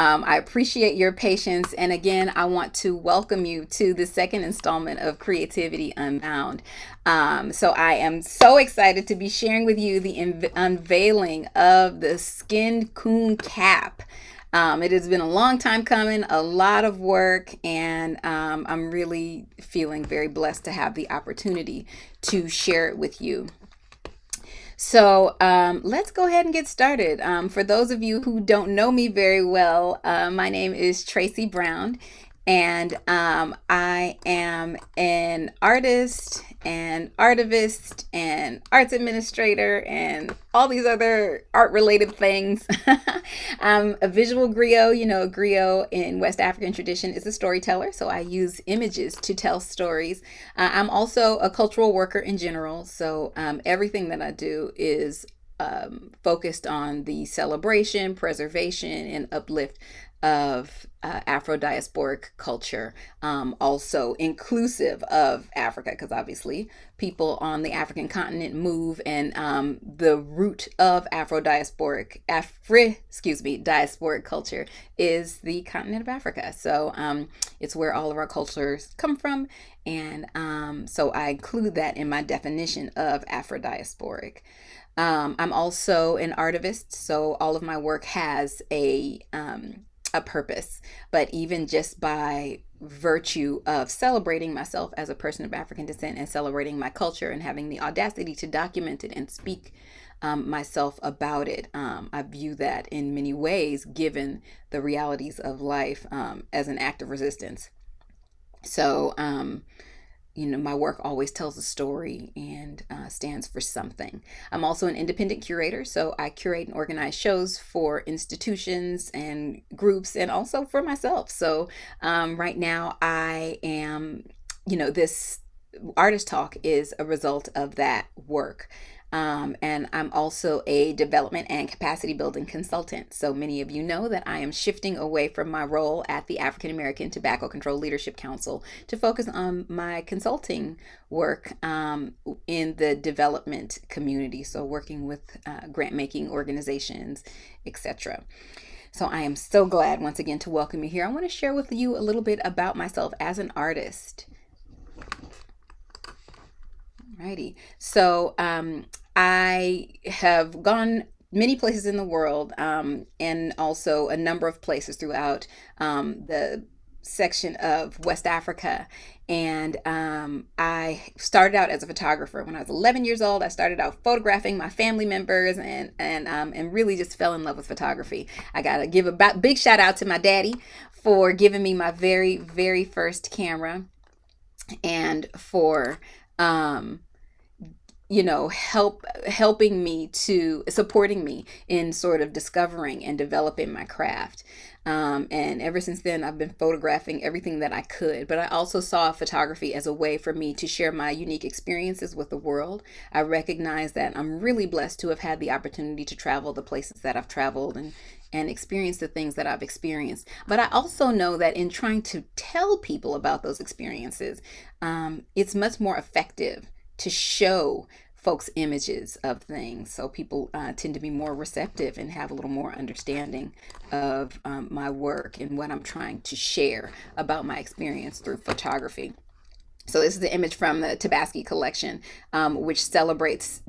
I appreciate your patience. And again, I want to welcome you to the second installment of Creativity Unbound. So I am so excited to be sharing with you the unveiling of the Skinned Coon Cap. It has been a long time coming, a lot of work, and I'm really feeling very blessed to have the opportunity to share it with you. So let's go ahead and get started. For those of you who don't know me very well, my name is Tracy Brown, and I am an artist and artivist and arts administrator and all these other art related things. I'm a visual griot. You know, a griot in West African tradition is a storyteller, so I use images to tell stories. I'm also a cultural worker in general, so everything that I do is focused on the celebration, preservation, and uplift of Afro diasporic culture, also inclusive of Africa, because obviously people on the African continent move, and the root of diasporic culture is the continent of Africa. So it's where all of our cultures come from, and so I include that in my definition of Afro diasporic. I'm also an artivist, so all of my work has a purpose. But even just by virtue of celebrating myself as a person of African descent and celebrating my culture and having the audacity to document it and speak myself about it, I view that in many ways, given the realities of life, as an act of resistance. So, my work always tells a story and stands for something. I'm also an independent curator, so I curate and organize shows for institutions and groups and also for myself. So right now I am, this artist talk is a result of that work. And I'm also a development and capacity building consultant. So many of you know that I am shifting away from my role at the African American Tobacco Control Leadership Council to focus on my consulting work in the development community. So working with grant making organizations, etc. So I am so glad once again to welcome you here. I want to share with you a little bit about myself as an artist. Righty. So I have gone many places in the world, and also a number of places throughout the section of West Africa. And I started out as a photographer. When I was 11 years old, I started out photographing my family members, and really just fell in love with photography. I got to give a big shout out to my daddy for giving me my very, very first camera, and for helping me to supporting me in sort of discovering and developing my craft. And ever since then, I've been photographing everything that I could. But I also saw photography as a way for me to share my unique experiences with the world. I recognize that I'm really blessed to have had the opportunity to travel the places that I've traveled and experience the things that I've experienced. But I also know that in trying to tell people about those experiences, it's much more effective to show folks images of things, so people tend to be more receptive and have a little more understanding of my work and what I'm trying to share about my experience through photography. So this is the image from the Tabaski collection, which celebrates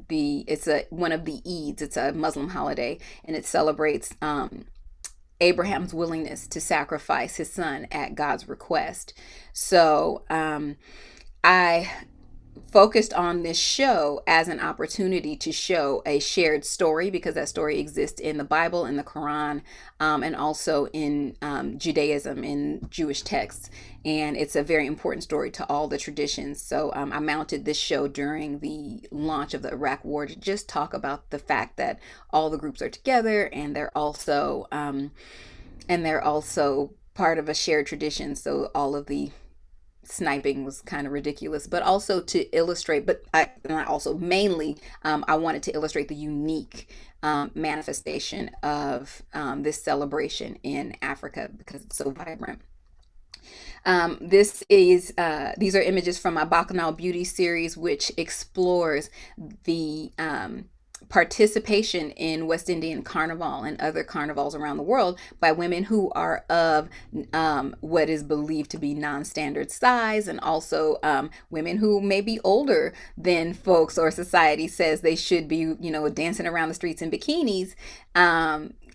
one of the Eids. It's a Muslim holiday, and it celebrates Abraham's willingness to sacrifice his son at God's request. So I focused on this show as an opportunity to show a shared story, because that story exists in the Bible, in the Quran, and also in Judaism, in Jewish texts. And it's a very important story to all the traditions. So I mounted this show during the launch of the Iraq War to just talk about the fact that all the groups are together, and they're also part of a shared tradition. So all of the sniping was kind of ridiculous, but also to illustrate, I wanted to illustrate the unique manifestation of this celebration in Africa, because it's so vibrant. These are images from my Bacchanal Beauty series, which explores the participation in West Indian Carnival and other carnivals around the world by women who are of what is believed to be non-standard size, and also women who may be older than folks or society says they should be, dancing around the streets in bikinis.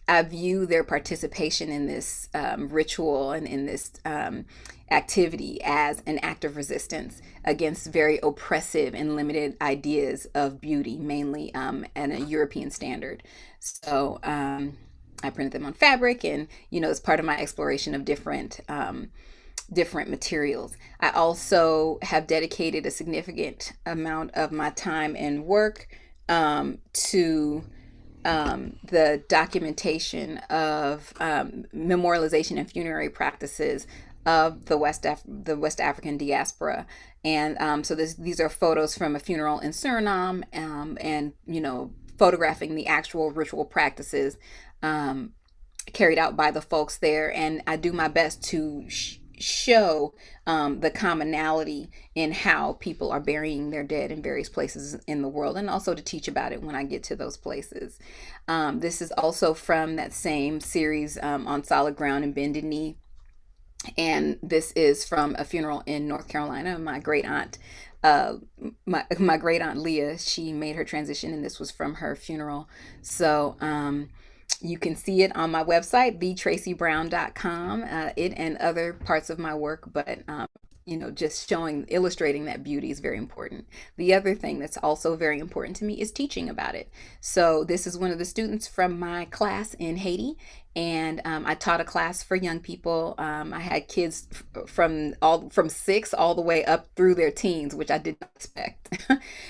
I view their participation in this ritual and in this activity as an act of resistance against very oppressive and limited ideas of beauty, mainly at a European standard. So I printed them on fabric, and as part of my exploration of different materials. I also have dedicated a significant amount of my time and work to the documentation of memorialization and funerary practices of the West African diaspora. And so these are photos from a funeral in Suriname, and photographing the actual ritual practices carried out by the folks there. And I do my best to show the commonality in how people are burying their dead in various places in the world, and also to teach about it when I get to those places. This is also from that same series on solid ground and bended knee. And this is from a funeral in North Carolina. My great aunt, my great aunt Leah, she made her transition, and this was from her funeral. So you can see it on my website, thetracybrown.com, it and other parts of my work, but just illustrating that beauty is very important. The other thing that's also very important to me is teaching about it. So this is one of the students from my class in Haiti, and I taught a class for young people. I had kids from 6 all the way up through their teens, which I did not expect.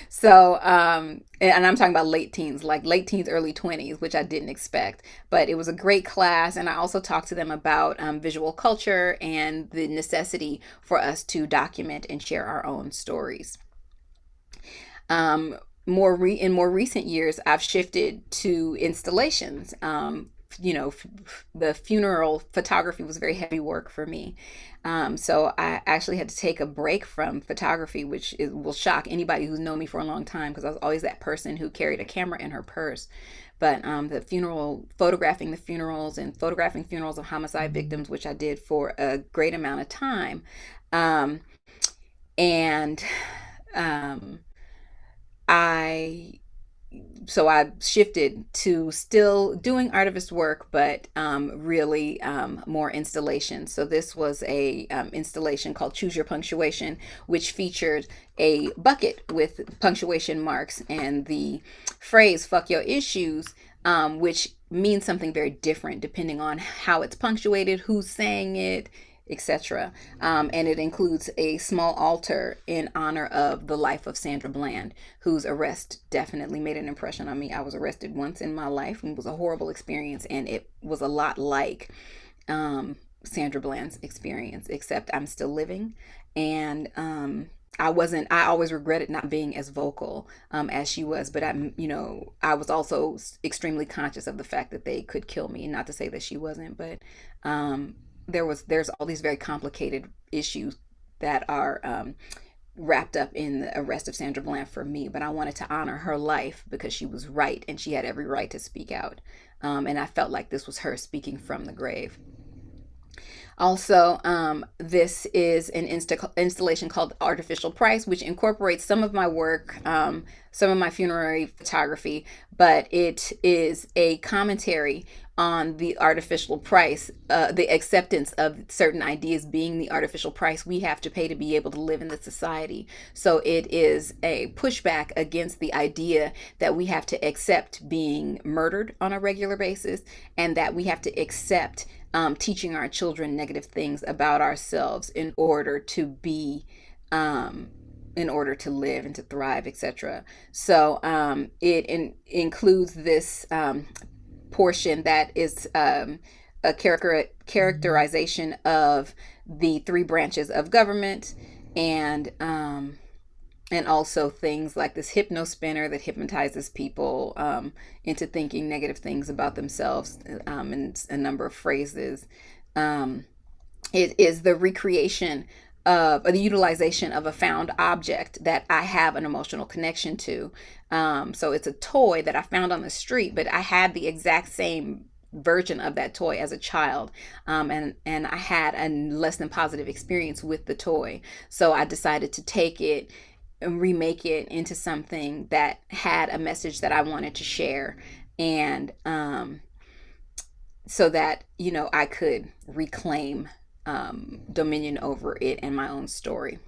So, and I'm talking about late teens, like late teens, early 20s, which I didn't expect. But it was a great class, and I also talked to them about visual culture and the necessity for us to document and share our own stories. In more recent years, I've shifted to installations. The funeral photography was very heavy work for me. So I actually had to take a break from photography, which will shock anybody who's known me for a long time, because I was always that person who carried a camera in her purse. But photographing the funerals and photographing funerals of homicide victims, which I did for a great amount of time. I shifted to still doing artivist work, but really more installation. So this was a installation called Choose Your Punctuation, which featured a bucket with punctuation marks and the phrase "fuck your issues," which means something very different depending on how it's punctuated, who's saying it, etc. And it includes a small altar in honor of the life of Sandra Bland, whose arrest definitely made an impression on me. I was arrested once in my life, and it was a horrible experience, and it was a lot like Sandra Bland's experience, except I'm still living. And I always regretted not being as vocal as she was, but I was also extremely conscious of the fact that they could kill me. Not to say that she wasn't, but there's all these very complicated issues that are wrapped up in the arrest of Sandra Bland for me. But I wanted to honor her life because she was right, and she had every right to speak out. And I felt like this was her speaking from the grave. Also, this is an installation called Artificial Price, which incorporates some of my work, some of my funerary photography, but it is a commentary on the artificial price, the acceptance of certain ideas being the artificial price we have to pay to be able to live in the society. So it is a pushback against the idea that we have to accept being murdered on a regular basis, and that we have to accept teaching our children negative things about ourselves in order to be in order to live and to thrive, etc. So it includes this portion that is a characterization of the 3 branches of government, and also things like this hypno spinner that hypnotizes people into thinking negative things about themselves, and a number of phrases. It is the recreation or the utilization of a found object that I have an emotional connection to. So it's a toy that I found on the street, but I had the exact same version of that toy as a child, and I had a less than positive experience with the toy. So I decided to take it and remake it into something that had a message that I wanted to share, and so that I could reclaim dominion over it and my own story.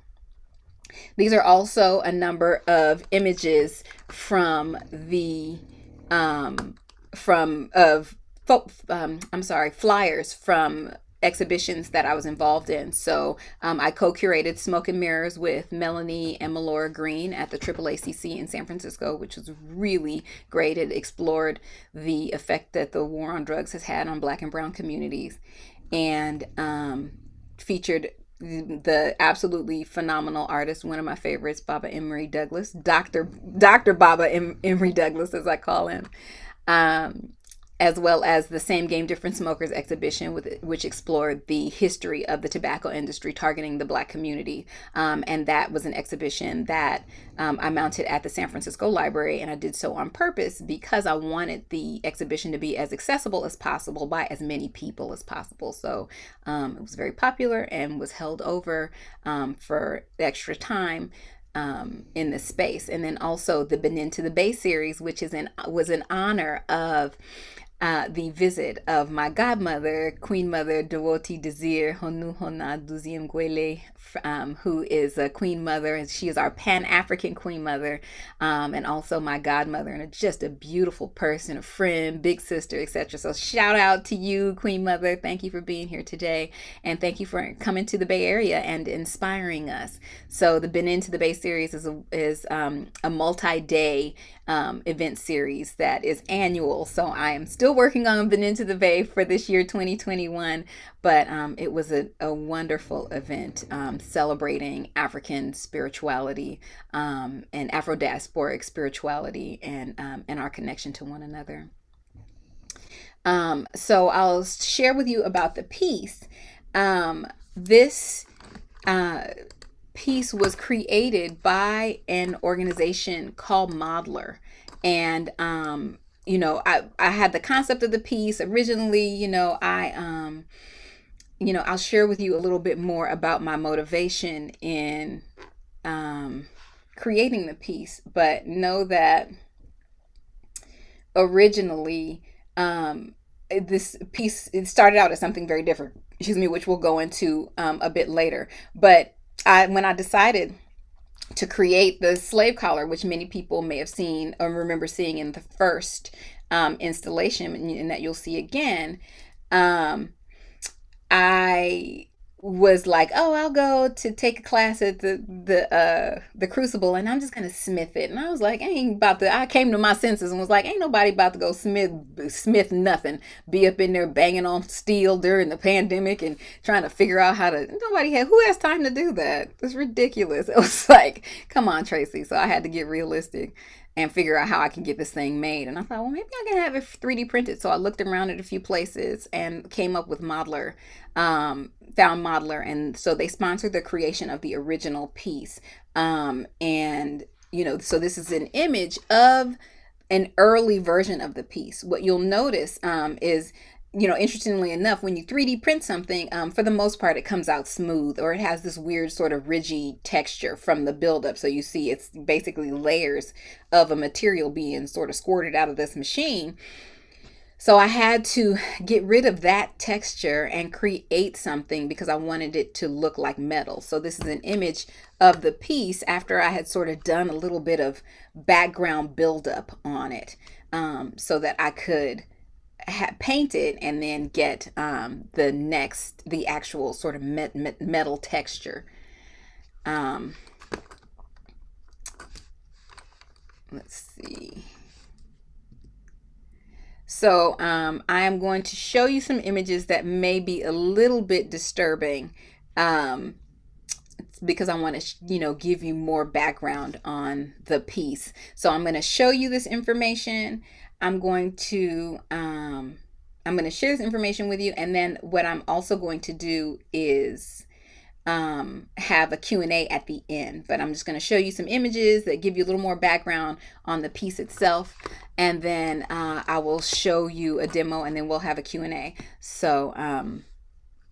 These are also a number of images from the from of flyers from exhibitions that I was involved in. So I co-curated Smoke and Mirrors with Melanie and Melora Green at the AAACC in San Francisco, which was really great. It explored the effect that the war on drugs has had on Black and Brown communities, and featured the absolutely phenomenal artist, one of my favorites, Baba Emory Douglas, Dr. Baba Emory Douglas, as I call him, as well as the Same Game, Different Smokers exhibition, which explored the history of the tobacco industry targeting the Black community. And that was an exhibition that I mounted at the San Francisco Library, and I did so on purpose because I wanted the exhibition to be as accessible as possible by as many people as possible. So it was very popular and was held over for extra time in the space. And then also the Benin to the Bay series, which was in honor of the visit of my godmother, Queen Mother Dewoti Desir Honu Hona Duziem Gwele, who is a Queen Mother, and she is our Pan-African Queen Mother, and also my godmother, and just a beautiful person, a friend, big sister, etc. So shout out to you, Queen Mother. Thank you for being here today, and thank you for coming to the Bay Area and inspiring us. So the Benin to the Bay series is a multi-day event series that is annual. So I am still working on Benin to the Bay for this year 2021, but it was a wonderful event celebrating African spirituality and Afro-diasporic spirituality, and our connection to one another. So I'll share with you about the piece. This piece was created by an organization called Modeler, and I had the concept of the piece originally. I'll share with you a little bit more about my motivation in creating the piece, but know that originally this piece, it started out as something very different, which we'll go into a bit later. But when I decided to create the slave collar, which many people may have seen or remember seeing in the first installation, and that you'll see again, I was like, oh, I'll go to take a class at the Crucible, and I'm just gonna smith it. And I was like, I came to my senses and was like, ain't nobody about to go smith nothing, be up in there banging on steel during the pandemic and trying to figure out who has time to do that? It's ridiculous. It was like, come on, Tracy. So I had to get realistic and figure out how I can get this thing made. And I thought, well, maybe I can have it 3D printed. So I looked around at a few places and came up with Modeler, found Modeler. And so they sponsored the creation of the original piece. So this is an image of an early version of the piece. What you'll notice is, interestingly enough, when you 3D print something, for the most part, it comes out smooth, or it has this weird sort of ridgy texture from the buildup. So you see it's basically layers of a material being sort of squirted out of this machine. So I had to get rid of that texture and create something because I wanted it to look like metal. So this is an image of the piece after I had sort of done a little bit of background buildup on it, so that I could paint it and then get the actual sort of metal texture. Let's see. So I am going to show you some images that may be a little bit disturbing, because I want to, give you more background on the piece. So I'm going to show you this information. I'm going to share this information with you, and then what I'm also going to do is have a Q&A at the end, but I'm just going to show you some images that give you a little more background on the piece itself, and then I will show you a demo, and then we'll have a Q&A. So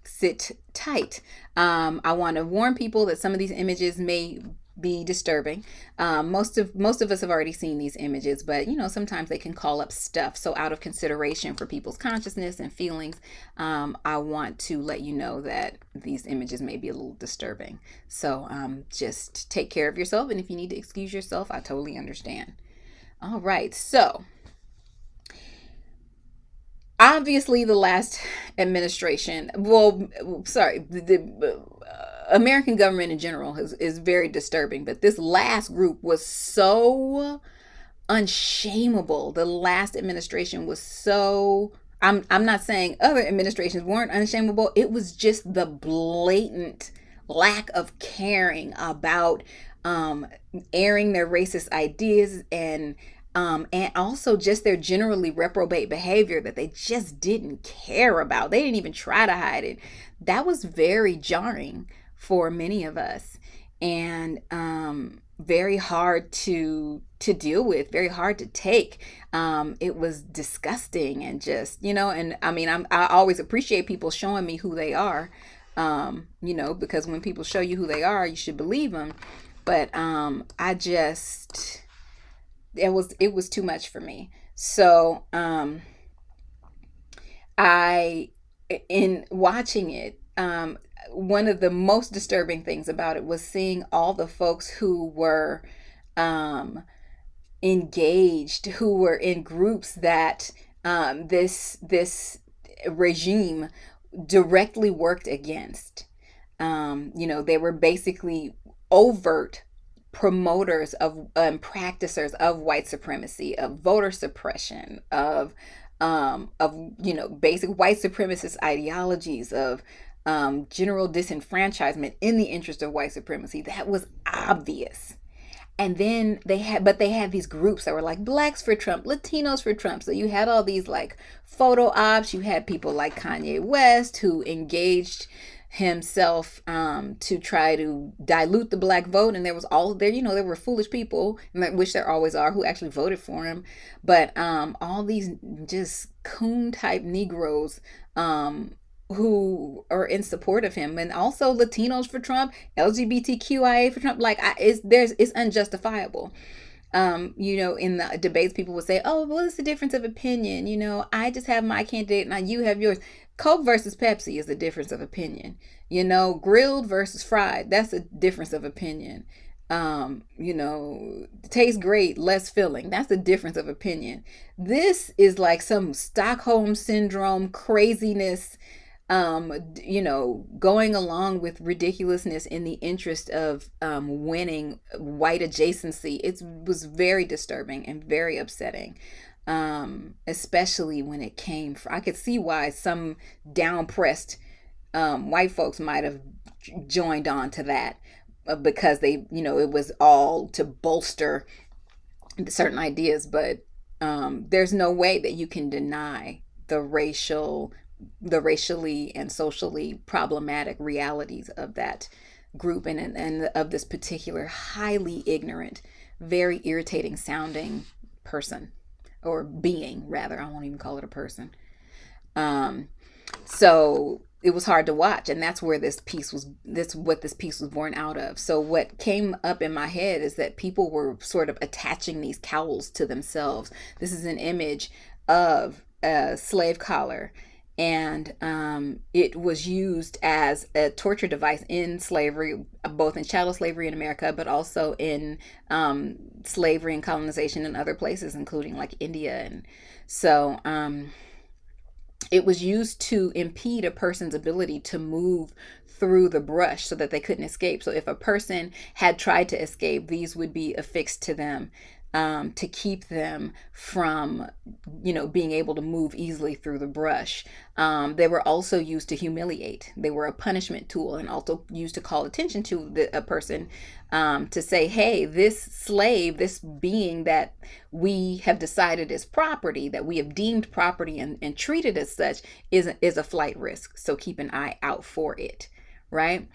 sit tight. I want to warn people that some of these images may be disturbing. Most of us have already seen these images, but sometimes they can call up stuff. So out of consideration for people's consciousness and feelings, I want to let you know that these images may be a little disturbing. So just take care of yourself, and if you need to excuse yourself, I totally understand. All right, so obviously the last administration, the American government in general is very disturbing, but this last group was so unshameable. The last administration was so, I'm not saying other administrations weren't unshameable. It was just the blatant lack of caring about airing their racist ideas, and also just their generally reprobate behavior that they just didn't care about. They didn't even try to hide it. That was very jarring for many of us, and very hard to deal with, very hard to take. It was disgusting, and just, and I mean, I always appreciate people showing me who they are, because when people show you who they are, you should believe them. But it was too much for me. So in watching it, one of the most disturbing things about it was seeing all the folks who were engaged, who were in groups that this regime directly worked against. They were basically overt promoters of practicers of white supremacy, of voter suppression, of basic white supremacist ideologies, of general disenfranchisement in the interest of white supremacy. That was obvious. And then they had these groups that were like Blacks for Trump, Latinos for Trump. So you had all these like photo ops. You had people like Kanye West, who engaged himself to try to dilute the Black vote, and there was all there, there were foolish people, which there always are, who actually voted for him. But all these just coon type Negroes who are in support of him, and also Latinos for Trump, LGBTQIA for Trump. Like it's unjustifiable. In the debates, people would say, "Oh, well, it's a difference of opinion. I just have my candidate, now you have yours." Coke versus Pepsi is a difference of opinion. Grilled versus fried, that's a difference of opinion. Tastes great, less filling, that's a difference of opinion. This is like some Stockholm syndrome craziness, going along with ridiculousness in the interest of winning white adjacency. It was very disturbing and very upsetting. Especially when it came from, I could see why some down-pressed white folks might have joined on to that, because they, it was all to bolster certain ideas. But there's no way that you can deny the racially and socially problematic realities of that group, and of this particular highly ignorant, very irritating sounding person. Or being, rather. I won't even call it a person. So it was hard to watch, and that's where this piece was born out of. So what came up in my head is that people were sort of attaching these cowls to themselves. This is an image of a slave collar, and it was used as a torture device in slavery, both in chattel slavery in America, but also in slavery and colonization in other places, including like India. And so it was used to impede a person's ability to move through the brush so that they couldn't escape. So if a person had tried to escape, these would be affixed to them, to keep them from, being able to move easily through the brush. They were also used to humiliate. They were a punishment tool, and also used to call attention to a person, to say, hey, this slave, this being that we have decided is property, that we have deemed property and treated as such, is a flight risk. So keep an eye out for it, right?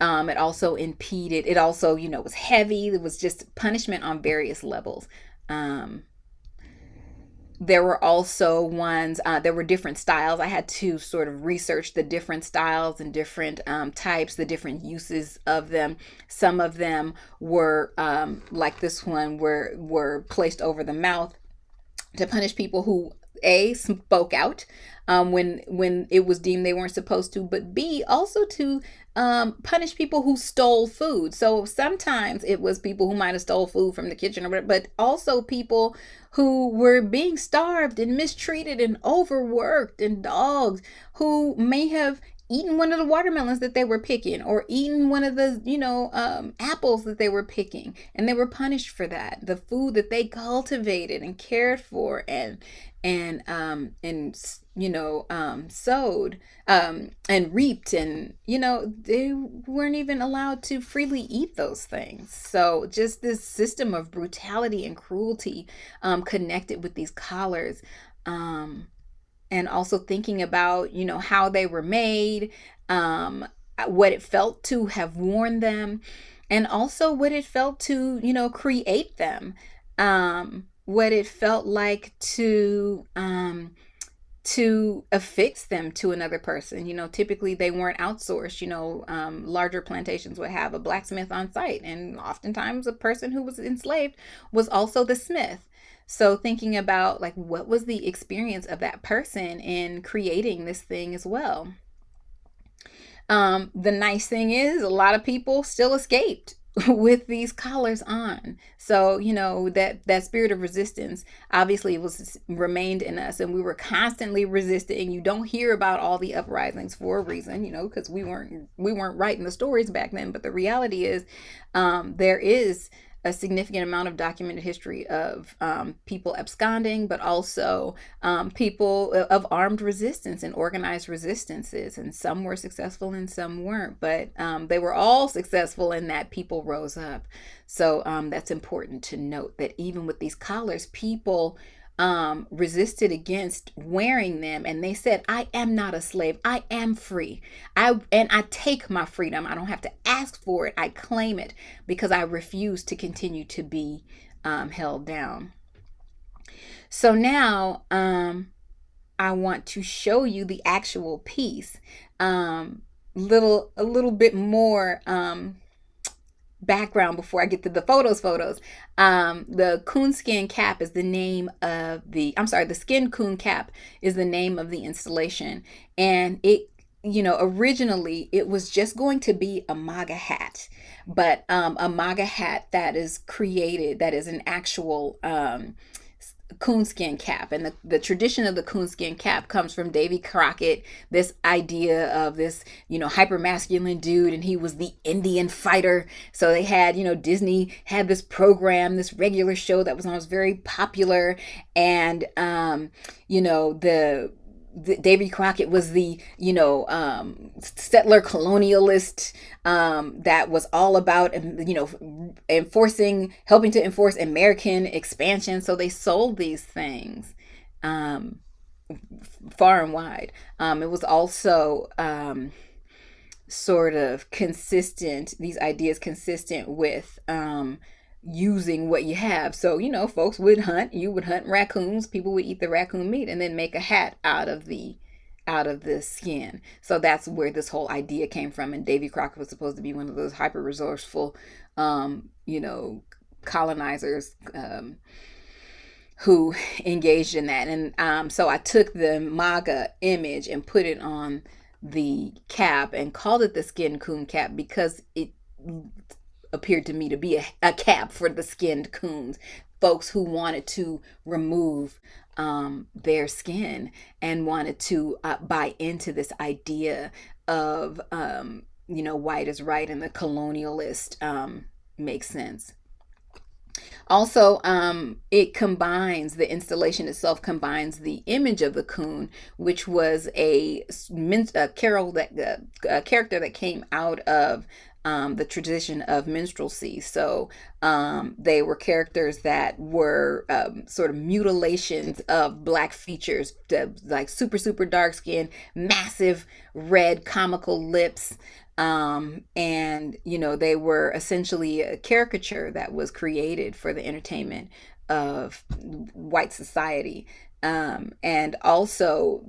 It also impeded, it also, was heavy. It was just punishment on various levels. Um, there were also ones, there were different styles. I had to sort of research the different styles and different types, the different uses of them. Some of them were, like this one, were placed over the mouth to punish people who spoke out when it was deemed they weren't supposed to, but B, also to punish people who stole food. So sometimes it was people who might have stole food from the kitchen or whatever, but also people who were being starved and mistreated and overworked, and dogs who may have eaten one of the watermelons that they were picking, or eaten one of the apples that they were picking, and they were punished for that. The food that they cultivated and cared for and sowed and reaped, and they weren't even allowed to freely eat those things. So just this system of brutality and cruelty connected with these collars. And also thinking about, how they were made, what it felt to have worn them, and also what it felt to, create them, what it felt like to affix them to another person. Typically they weren't outsourced. Larger plantations would have a blacksmith on site, and oftentimes a person who was enslaved was also the smith. So thinking about, like, what was the experience of that person in creating this thing as well. The nice thing is, a lot of people still escaped with these collars on. So, that spirit of resistance obviously remained in us, and we were constantly resisting. You don't hear about all the uprisings for a reason, because we weren't writing the stories back then. But the reality is, there is a significant amount of documented history of people absconding, but also people of armed resistance and organized resistances. And some were successful and some weren't, but they were all successful in that people rose up. So that's important to note, that even with these collars, people resisted against wearing them, and they said, I am not a slave, I am free, I take my freedom. I don't have to ask for it, I claim it, because I refuse to continue to be held down. So now I want to show you the actual piece, a little bit more background before I get to the photos. The coonskin cap is the name of the Skinned Coon Cap is the name of the installation. And it, originally it was just going to be a MAGA hat, but a MAGA hat that is an actual coonskin cap. And the tradition of the coonskin cap comes from Davy Crockett, this idea of this hyper masculine dude, and he was the Indian fighter. So they had, Disney had this program, this regular show that was very popular, and Davy Crockett was the settler colonialist that was all about helping to enforce American expansion. So they sold these things far and wide. It was also sort of consistent, these ideas consistent with using what you have. So, folks would hunt, you would hunt raccoons, people would eat the raccoon meat and then make a hat out of the skin. So that's where this whole idea came from. And Davy Crockett was supposed to be one of those hyper resourceful, colonizers who engaged in that. And so I took the MAGA image and put it on the cap and called it the Skinned Coon Cap, because it appeared to me to be a cap for the skinned coons, folks who wanted to remove their skin and wanted to buy into this idea of white is right and the colonialist makes sense. Also, the installation itself combines the image of the coon, which was a character that came out of the tradition of minstrelsy. So they were characters that were sort of mutilations of black features, like super, super dark skin, massive red comical lips. And, you know, they were essentially a caricature that was created for the entertainment of white society. And also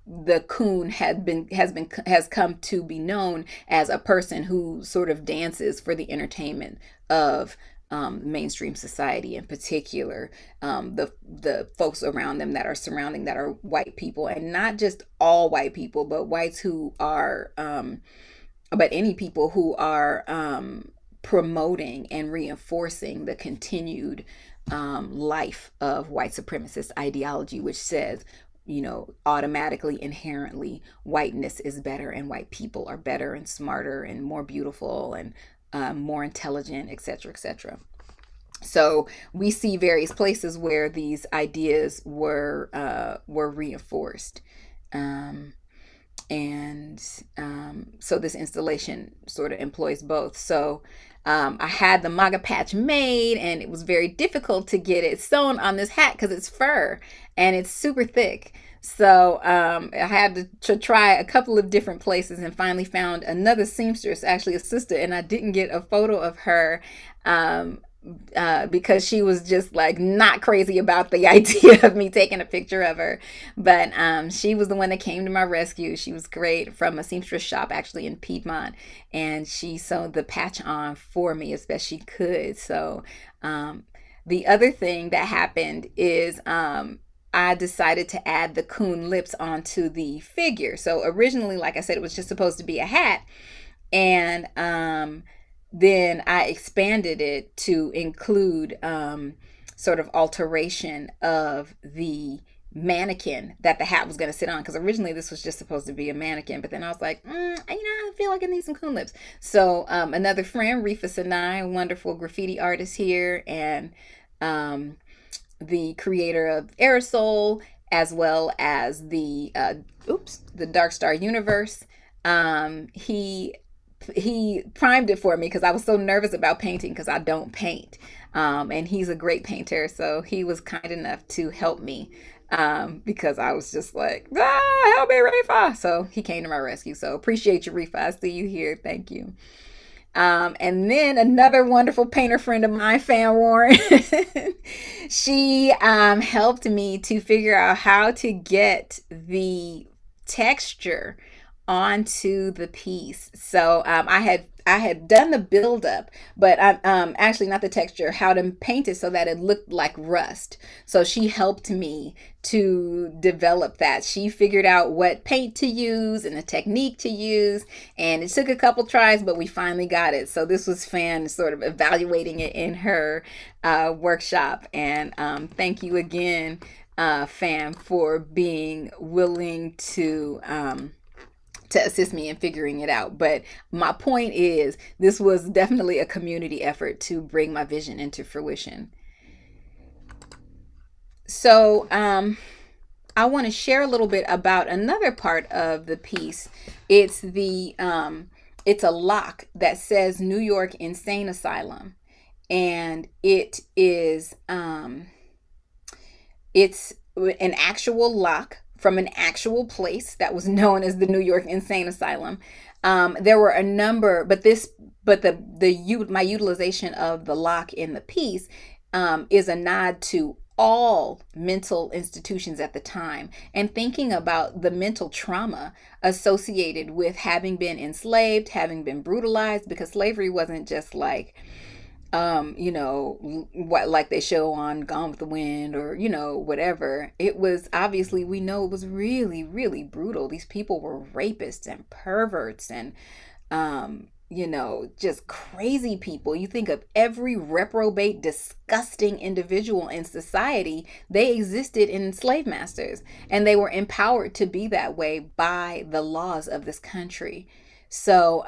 the coon has come to be known as a person who sort of dances for the entertainment of mainstream society, in particular the folks around them that are surrounding, that are white people, and not just all white people, but whites who are but any people who are promoting and reinforcing the continued life of white supremacist ideology, which says, you know, automatically, inherently, whiteness is better and white people are better and smarter and more beautiful and more intelligent, etc., etc. So we see various places where these ideas were reinforced. Um, and so this installation sort of employs both. So I had the MAGA patch made, and it was very difficult to get it sewn on this hat because it's fur and it's super thick. So I had to try a couple of different places and finally found another seamstress, actually a sister, and I didn't get a photo of her because she was just like not crazy about the idea of me taking a picture of her. But she was the one that came to my rescue. She was great, from a seamstress shop actually in Piedmont, and she sewed the patch on for me as best she could. So the other thing that happened is I decided to add the coon lips onto the figure. So originally, like I said, it was just supposed to be a hat, and then I expanded it to include sort of alteration of the mannequin that the hat was going to sit on, because originally this was just supposed to be a mannequin, but then I was like, I feel like I need some coon lips. So another friend, Rifus and I, wonderful graffiti artist here, and the creator of Aerosol, as well as the Dark Star Universe, he primed it for me because I was so nervous about painting, because I don't paint, and he's a great painter, so he was kind enough to help me because I was just like, help me, Rifa. So he came to my rescue. So appreciate you, Rifa. I see you here. Thank you. And then another wonderful painter friend of mine, Fan Warren, she helped me to figure out how to get the texture onto the piece. So I had done the build up, but actually not the texture, how to paint it so that it looked like rust. So she helped me to develop that. She figured out what paint to use and the technique to use, and it took a couple tries, but we finally got it. So this was Fan sort of evaluating it in her workshop, and thank you again, Fan, for being willing to assist me in figuring it out. But my point is, this was definitely a community effort to bring my vision into fruition. So I want to share a little bit about another part of the piece. It's it's a lock that says New York Insane Asylum, and it is it's an actual lock from an actual place that was known as the New York Insane Asylum. There were a number, but my utilization of the lock in the piece is a nod to all mental institutions at the time, and thinking about the mental trauma associated with having been enslaved, having been brutalized, because slavery wasn't just like what, like they show on Gone with the Wind, or whatever. It was, obviously, we know it was really, really brutal. These people were rapists and perverts and just crazy people. You think of every reprobate, disgusting individual in society, they existed in slave masters, and they were empowered to be that way by the laws of this country. So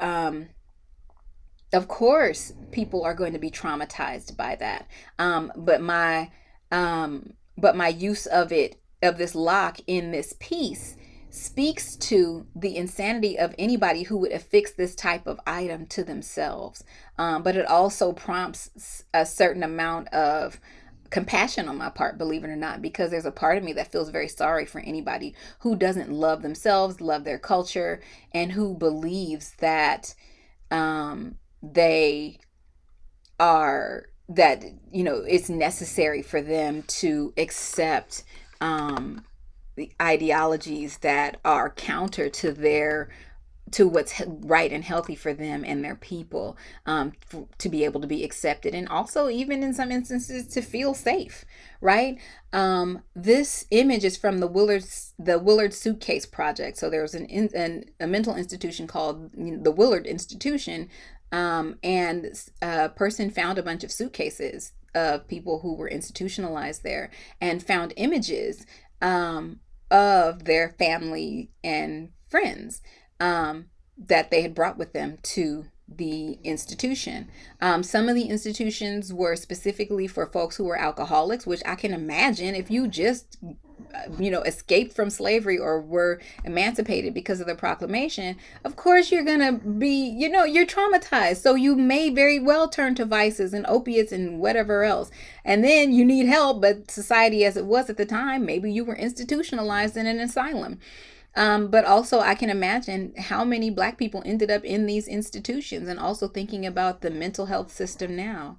of course, people are going to be traumatized by that. But my use of this lock in this piece speaks to the insanity of anybody who would affix this type of item to themselves. But it also prompts a certain amount of compassion on my part, believe it or not, because there's a part of me that feels very sorry for anybody who doesn't love themselves, love their culture, and who believes that they are, that, you know, it's necessary for them to accept the ideologies that are counter to their, to what's right and healthy for them and their people, to be able to be accepted, and also even in some instances to feel safe, right? This image is from the Willard Suitcase Project. So there was a mental institution called the Willard Institution, and a person found a bunch of suitcases of people who were institutionalized there, and found images of their family and friends that they had brought with them to the institution. Some of the institutions were specifically for folks who were alcoholics, which I can imagine if you just, you know, escaped from slavery or were emancipated because of the proclamation, of course you're gonna be, you know, you're traumatized. So you may very well turn to vices and opiates and whatever else. And then you need help, but society as it was at the time, maybe you were institutionalized in an asylum. But also I can imagine how many Black people ended up in these institutions, and also thinking about the mental health system now.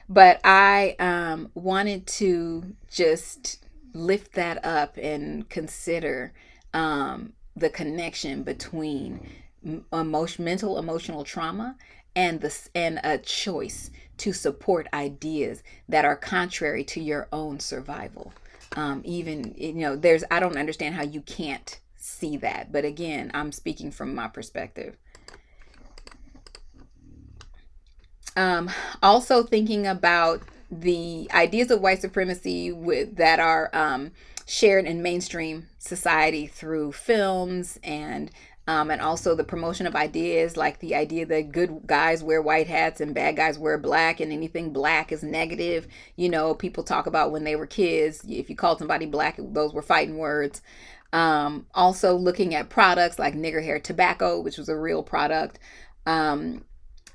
But I wanted to just lift that up and consider the connection between mental emotional trauma and a choice to support ideas that are contrary to your own survival. Even, you know, I don't understand how you can't see that. But again, I'm speaking from my perspective. Also thinking about the ideas of white supremacy that are shared in mainstream society through films, and also the promotion of ideas like the idea that good guys wear white hats and bad guys wear black, and anything black is negative. You know, people talk about when they were kids, if you called somebody black, those were fighting words. Also looking at products like nigger hair tobacco, which was a real product.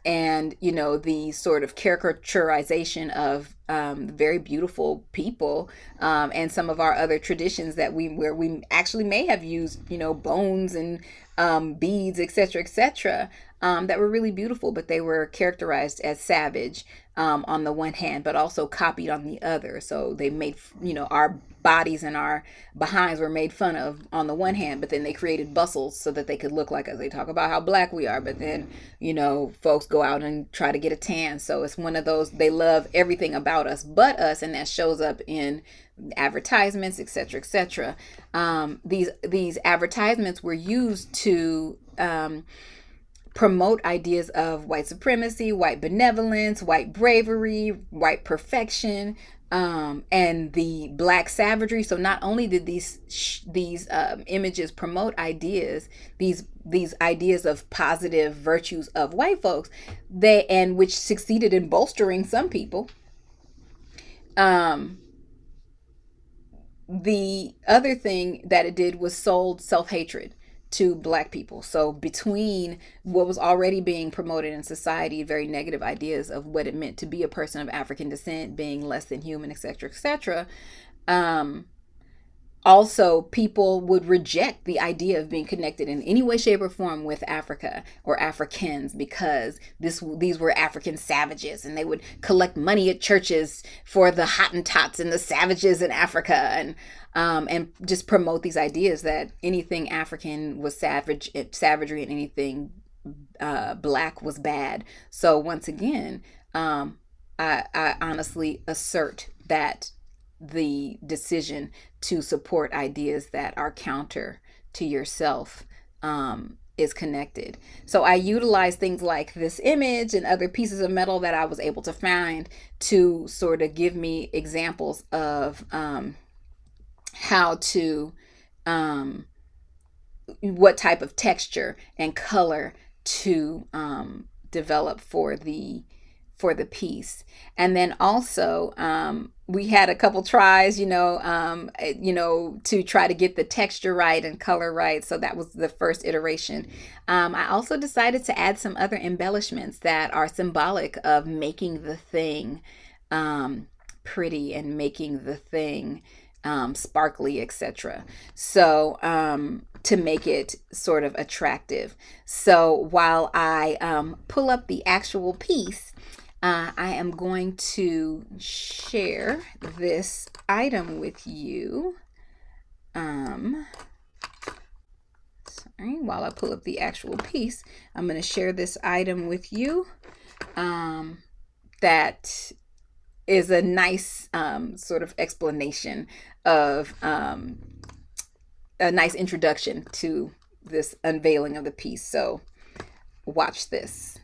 And, you know, the sort of caricaturization of very beautiful people, and some of our other traditions where we actually may have used, you know, bones and beads, etc., that were really beautiful, but they were characterized as savage on the one hand, but also copied on the other. So they made, you know, our bodies and our behinds were made fun of on the one hand, but then they created bustles so that they could look like us. They talk about how black we are, but then, you know, folks go out and try to get a tan. So it's one of those, they love everything about us but us, and that shows up in advertisements, etc. These advertisements were used to promote ideas of white supremacy, white benevolence, white bravery, white perfection, and the black savagery. So not only did these images promote ideas, these ideas of positive virtues of white folks, which succeeded in bolstering some people. The other thing that it did was sold self-hatred to black people. So between what was already being promoted in society, very negative ideas of what it meant to be a person of African descent, being less than human, etc., also people would reject the idea of being connected in any way, shape, or form with Africa or Africans, because these were African savages, and they would collect money at churches for the Hottentots and the savages in Africa, and just promote these ideas that anything African was savagery, and anything black was bad. So once again, I honestly assert that the decision to support ideas that are counter to yourself is connected. So I utilize things like this image and other pieces of metal that I was able to find to sort of give me examples of how to, what type of texture and color to develop for the piece. And then also we had a couple tries, to try to get the texture right and color right. So that was the first iteration. I also decided to add some other embellishments that are symbolic of making the thing pretty and making the thing sparkly, etc. So to make it sort of attractive. So while I pull up the actual piece, I am going to share this item with you. While I pull up the actual piece, I'm going to share this item with you. That is a nice sort of explanation of a nice introduction to this unveiling of the piece. So watch this.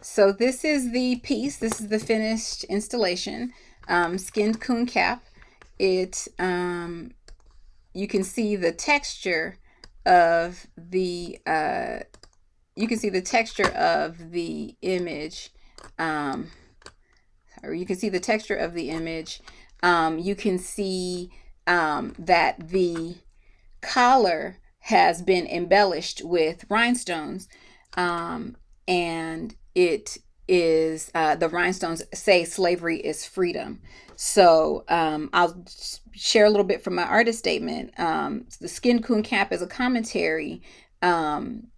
So this is the piece. This is the finished installation. Skinned Coon Cap. It you can see the texture of the image. Or you can see the texture of the image. You can see that the collar has been embellished with rhinestones, and it is the rhinestones say slavery is freedom. So I'll share a little bit from my artist statement. The Skinned Coon Cap is a commentary and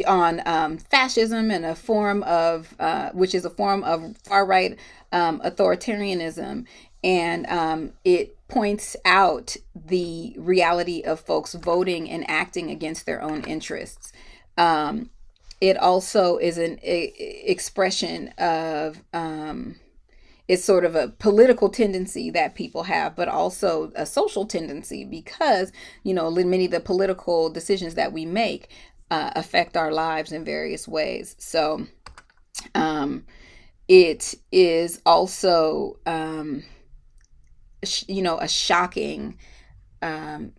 on fascism and a form of which is a form of far right authoritarianism, and it points out the reality of folks voting and acting against their own interests. It also is an expression of it's sort of a political tendency that people have, but also a social tendency, because many of the political decisions that we make affect our lives in various ways. So it is also a shocking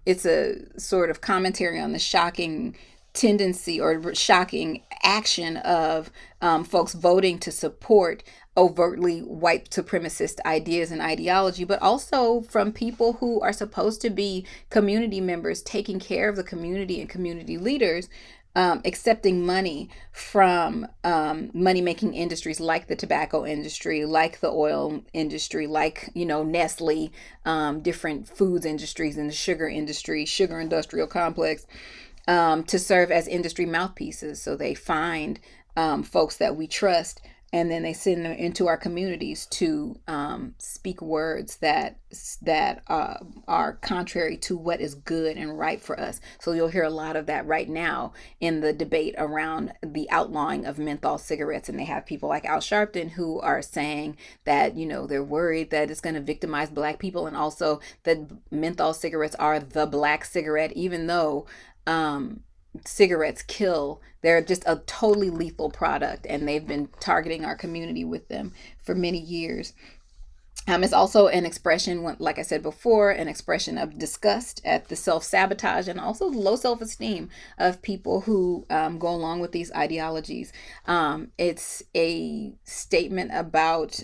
it's a sort of commentary on the shocking tendency or shocking action of folks voting to support overtly white supremacist ideas and ideology, but also from people who are supposed to be community members taking care of the community and community leaders, accepting money from money making industries like the tobacco industry, like the oil industry, like, Nestle, different foods industries and the sugar industry, sugar industrial complex, to serve as industry mouthpieces. So they find folks that we trust, and then they send them into our communities to speak words that are contrary to what is good and right for us. So you'll hear a lot of that right now in the debate around the outlawing of menthol cigarettes. And they have people like Al Sharpton who are saying that, they're worried that it's going to victimize Black people, and also that menthol cigarettes are the Black cigarette, even though cigarettes kill. They're just a totally lethal product, and they've been targeting our community with them for many years. It's also an expression, like I said before, an expression of disgust at the self-sabotage and also low self-esteem of people who go along with these ideologies. It's a statement about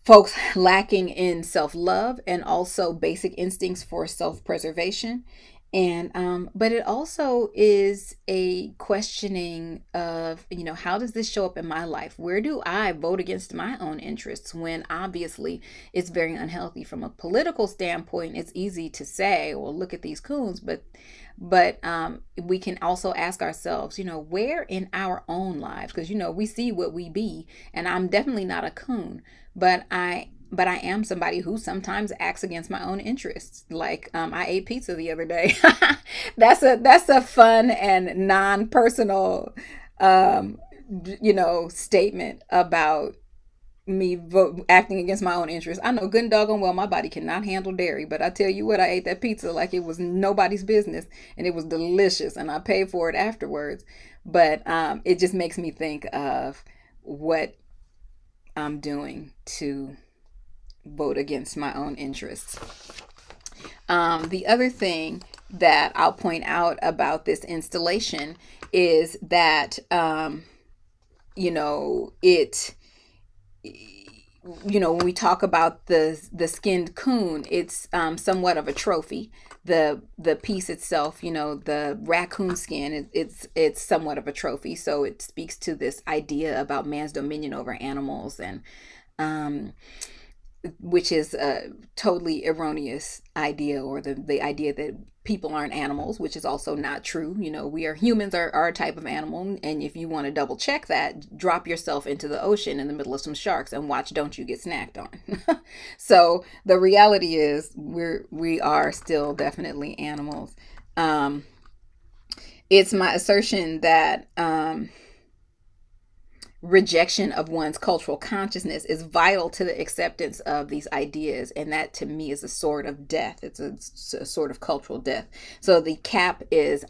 folks lacking in self-love and also basic instincts for self-preservation. And but it also is a questioning of, how does this show up in my life? Where do I vote against my own interests when obviously it's very unhealthy from a political standpoint? It's easy to say, well, look at these coons, but we can also ask ourselves, where in our own lives, because we see what we be, and I'm definitely not a coon, but I am somebody who sometimes acts against my own interests. Like I ate pizza the other day. That's a fun and non-personal, statement about me acting against my own interests. I know good and doggone well my body cannot handle dairy, but I tell you what, I ate that pizza like it was nobody's business, and it was delicious, and I paid for it afterwards. But it just makes me think of what I'm doing to vote against my own interests. The other thing that I'll point out about this installation is that, when we talk about the skinned coon, it's somewhat of a trophy. The piece itself, the raccoon skin, it's somewhat of a trophy. So it speaks to this idea about man's dominion over animals, and which is a totally erroneous idea, or the idea that people aren't animals, which is also not true. We are humans, are a type of animal, and if you want to double check that, drop yourself into the ocean in the middle of some sharks and watch Don't You Get Snacked On. So the reality is we are still definitely animals. It's my assertion that rejection of one's cultural consciousness is vital to the acceptance of these ideas, and that to me is a sort of death. It's a sort of cultural death. So the cap is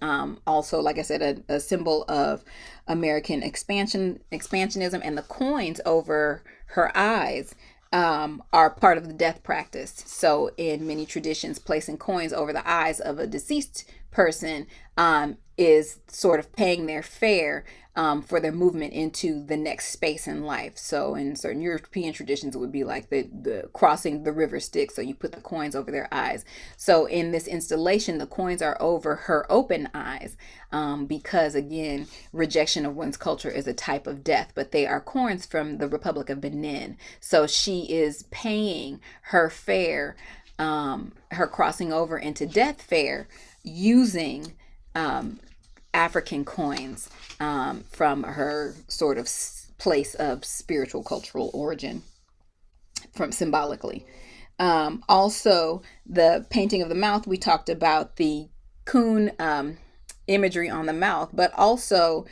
also, like I said, a symbol of American expansionism, and the coins over her eyes are part of the death practice. So in many traditions, placing coins over the eyes of a deceased person is sort of paying their fare for their movement into the next space in life. So in certain European traditions, it would be like the crossing the river Styx. So you put the coins over their eyes. So in this installation, the coins are over her open eyes, because again, rejection of one's culture is a type of death, but they are coins from the Republic of Benin. So she is paying her fare, her crossing over into death fare, using African coins from her sort of place of spiritual cultural origin, from symbolically. Also, the painting of the mouth, we talked about the coon imagery on the mouth, but also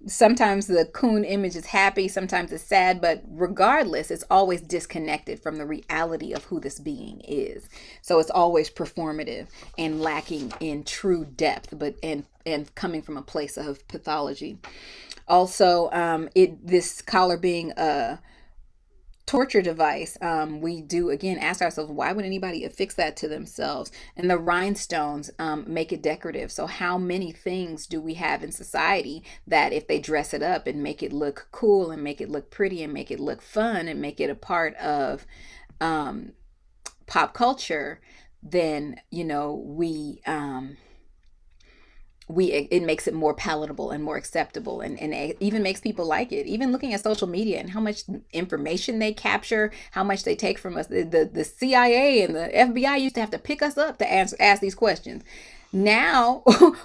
sometimes the coon image is happy, sometimes it's sad, but regardless, it's always disconnected from the reality of who this being is. So it's always performative and lacking in true depth, but and coming from a place of pathology. Also, this collar being torture device. We do again ask ourselves, why would anybody affix that to themselves? And the rhinestones make it decorative. So how many things do we have in society that if they dress it up and make it look cool and make it look pretty and make it look fun and make it a part of um, pop culture, then we it makes it more palatable and more acceptable, and it even makes people like it. Even looking at social media and how much information they capture, how much they take from us. The CIA and the FBI used to have to pick us up to ask these questions. Now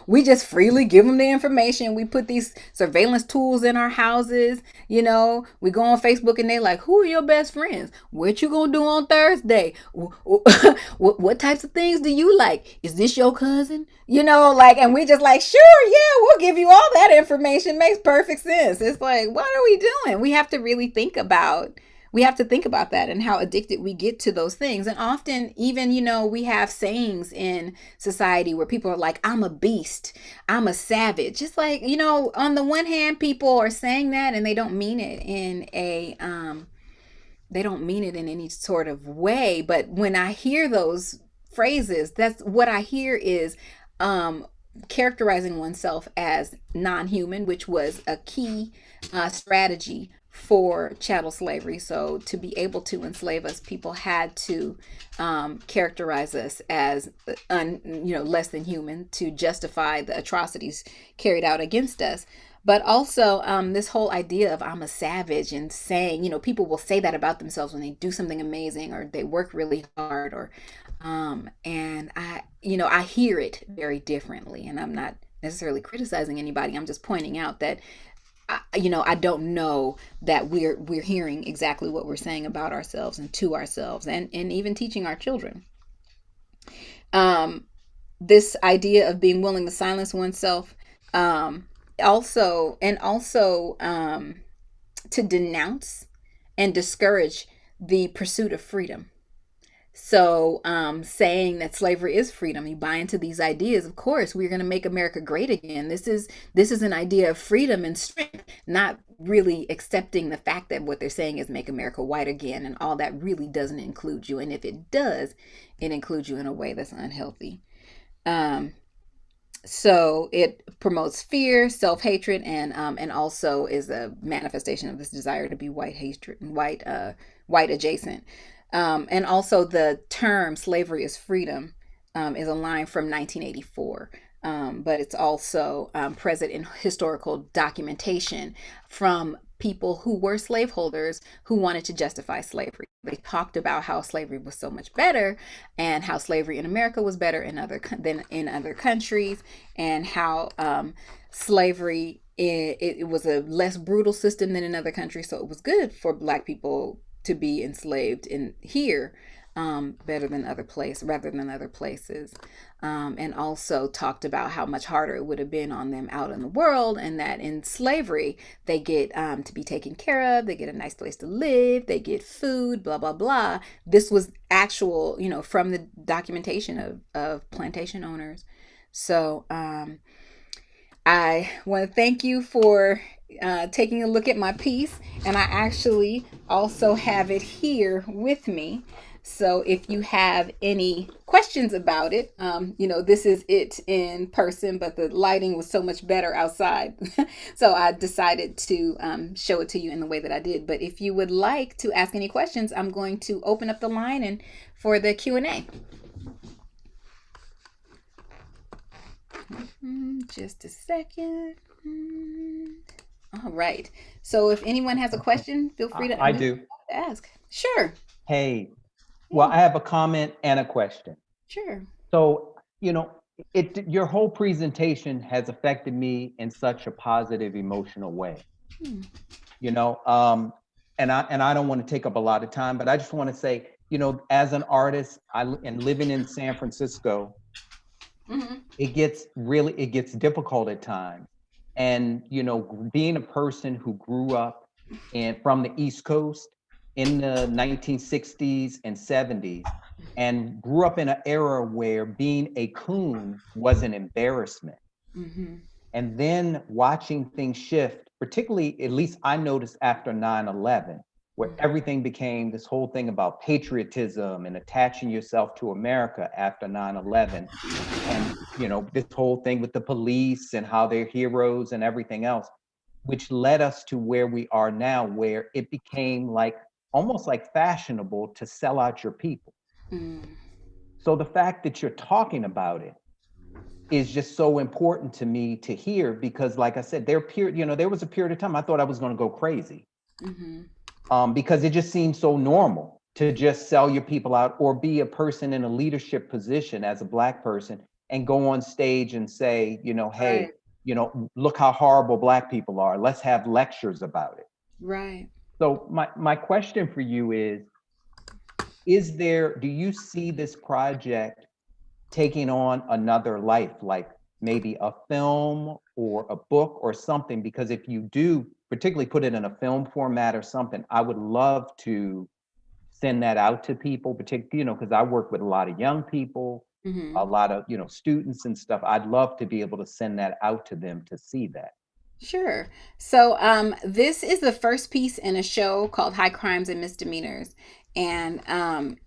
we just freely give them the information. We put these surveillance tools in our houses. We go on Facebook and they like, who are your best friends? What you gonna do on Thursday? What types of things do you like? Is this your cousin? And we just like, sure, yeah, we'll give you all that information. Makes perfect sense. It's like, what are we doing? We have to really think about that and how addicted we get to those things. And often, even, we have sayings in society where people are like, I'm a beast, I'm a savage. It's like, on the one hand, people are saying that and they don't mean it in any sort of way. But when I hear those phrases, that's what I hear is characterizing oneself as non-human, which was a key strategy for chattel slavery. So to be able to enslave us, people had to characterize us as less than human to justify the atrocities carried out against us. But also this whole idea of I'm a savage, and saying, people will say that about themselves when they do something amazing or they work really hard, or and I hear it very differently. And I'm not necessarily criticizing anybody. I'm just pointing out that I don't know that we're hearing exactly what we're saying about ourselves and to ourselves, and even teaching our children. This idea of being willing to silence oneself, um, also to denounce and discourage the pursuit of freedom. So, saying that slavery is freedom, you buy into these ideas. Of course, we're going to make America great again. This is an idea of freedom and strength, not really accepting the fact that what they're saying is make America white again, and all that really doesn't include you. And if it does, it includes you in a way that's unhealthy. Um, so it promotes fear, self-hatred, and also is a manifestation of this desire to be white hatred, white adjacent. And also the term slavery is freedom is a line from 1984. But it's also present in historical documentation from people who were slaveholders who wanted to justify slavery. They talked about how slavery was so much better, and how slavery in America was better than in other countries, and how slavery it was a less brutal system than in other countries, so it was good for Black people to be enslaved in here, better than rather than other places. And also talked about how much harder it would have been on them out in the world, and that in slavery they get to be taken care of, they get a nice place to live, they get food, blah blah blah. This was actual, from the documentation of plantation owners. So I want to thank you for taking a look at my piece, and I actually also have it here with me. So if you have any questions about it, this is it in person, but the lighting was so much better outside. So I decided to show it to you in the way that I did. But if you would like to ask any questions, I'm going to open up the line and for the Q&A. Just a second. All right. So if anyone has a question, feel free to I do. ask. Sure. Hey, well, I have a comment and a question. Sure. So, your whole presentation has affected me in such a positive, emotional way. Hmm. And I don't want to take up a lot of time, but I just want to say, as an artist, and living in San Francisco, it gets difficult at times. And, being a person who grew up from the East Coast in the 1960s and 70s, and grew up in an era where being a coon was an embarrassment. And then watching things shift, particularly, at least I noticed after 9/11, where everything became this whole thing about patriotism and attaching yourself to America after 9/11. And, this whole thing with the police and how they're heroes and everything else, which led us to where we are now, where it became like almost like fashionable to sell out your people. So the fact that you're talking about it is just so important to me to hear, because like I said, there was a period of time I thought I was going to go crazy. Because it just seemed so normal to just sell your people out, or be a person in a leadership position as a Black person and go on stage and say, hey, look how horrible Black people are. Let's have lectures about it. Right. So my question for you do you see this project taking on another life, like maybe a film or a book or something? Because if you do particularly put it in a film format or something, I would love to send that out to people, particularly, because I work with a lot of young people, a lot of, students and stuff. I'd love to be able to send that out to them to see that. Sure. So this is the first piece in a show called High Crimes and Misdemeanors. And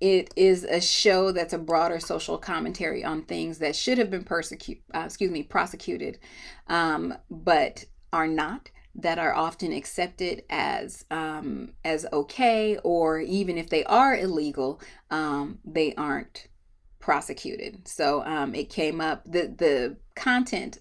it is a show that's a broader social commentary on things that should have been prosecuted, but are not, that are often accepted as okay, or even if they are illegal, they aren't prosecuted. So it came up, the content,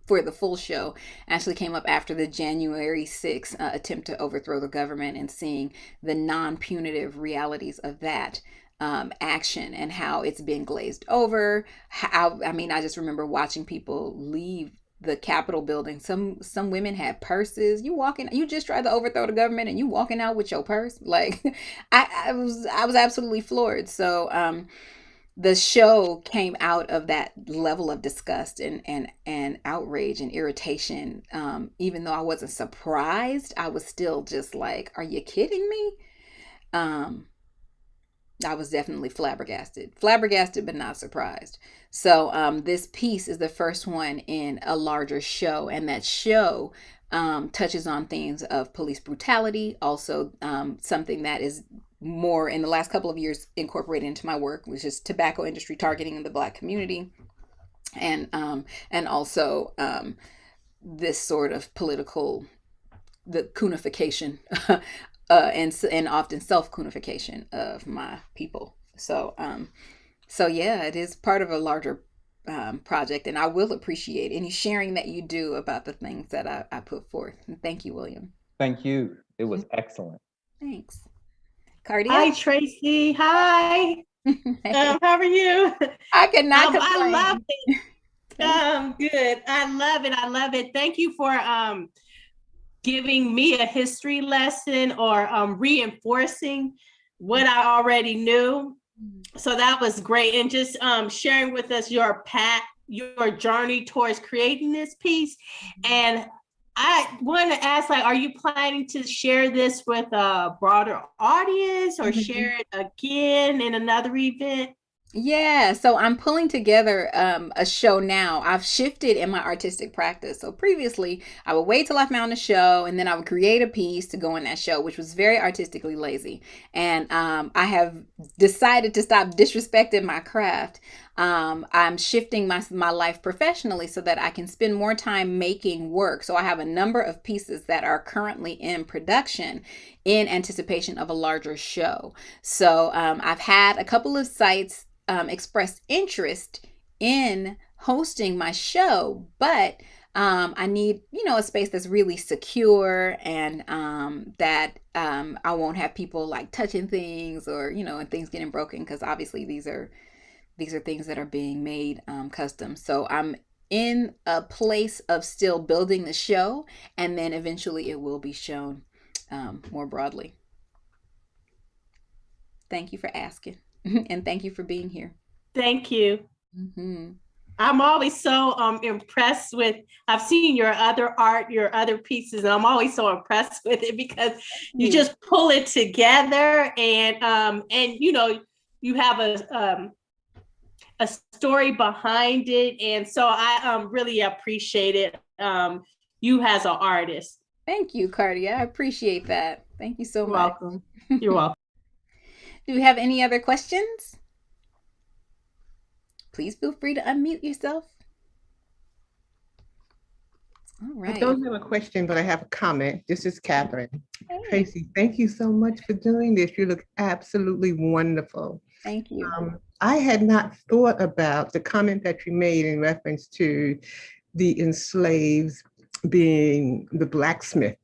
for the full show actually came up after the January 6th attempt to overthrow the government, and seeing the non-punitive realities of that action and how it's been glazed over. I just remember watching people leave the Capitol building. Some women had purses. You just tried to overthrow the government and you walking out with your purse. Like I was absolutely floored. So the show came out of that level of disgust and outrage and irritation. Even though I wasn't surprised, I was still just like, are you kidding me? I was definitely flabbergasted, but not surprised. So this piece is the first one in a larger show, and that show touches on themes of police brutality, also something that is more in the last couple of years incorporated into my work, which is tobacco industry targeting in the Black community, and also this sort of political, the coonification and often self-coonification of my people. So yeah, it is part of a larger project, and I will appreciate any sharing that you do about the things that I put forth. And thank you, William. Thank you. It was excellent. Thanks. Cardia? Hi, Tracy. Hi. How are you? I could not complain. I love it. Good. I love it. I love it. Thank you for giving me a history lesson, or reinforcing what I already knew. So that was great. And just sharing with us your path, your journey towards creating this piece. And I want to ask, are you planning to share this with a broader audience, or share it again in another event? Yeah, so I'm pulling together a show now. I've shifted in my artistic practice. So previously, I would wait till I found a show, and then I would create a piece to go in that show, which was very artistically lazy. And I have decided to stop disrespecting my craft. I'm shifting my life professionally so that I can spend more time making work. So I have a number of pieces that are currently in production in anticipation of a larger show. So I've had a couple of sites expressed interest in hosting my show, but I need, a space that's really secure, and that I won't have people like touching things, or and things getting broken, because obviously these are things that are being made custom. So I'm in a place of still building the show, and then eventually it will be shown more broadly. Thank you for asking. And thank you for being here. Thank you. I'm always so impressed with, I've seen your other art, your other pieces, and I'm always so impressed with it, because you just pull it together, and you have a story behind it. And so I really appreciate it, you as an artist. Thank you, Cardi. I appreciate that. Thank you so You're much. welcome. You're welcome. Do we have any other questions? Please feel free to unmute yourself. All I right. don't have a question, but I have a comment. This is Catherine. Hey, Tracy, thank you so much for doing this. You look absolutely wonderful. thank you. I had not thought about the comment that you made in reference to the enslaved being the blacksmith.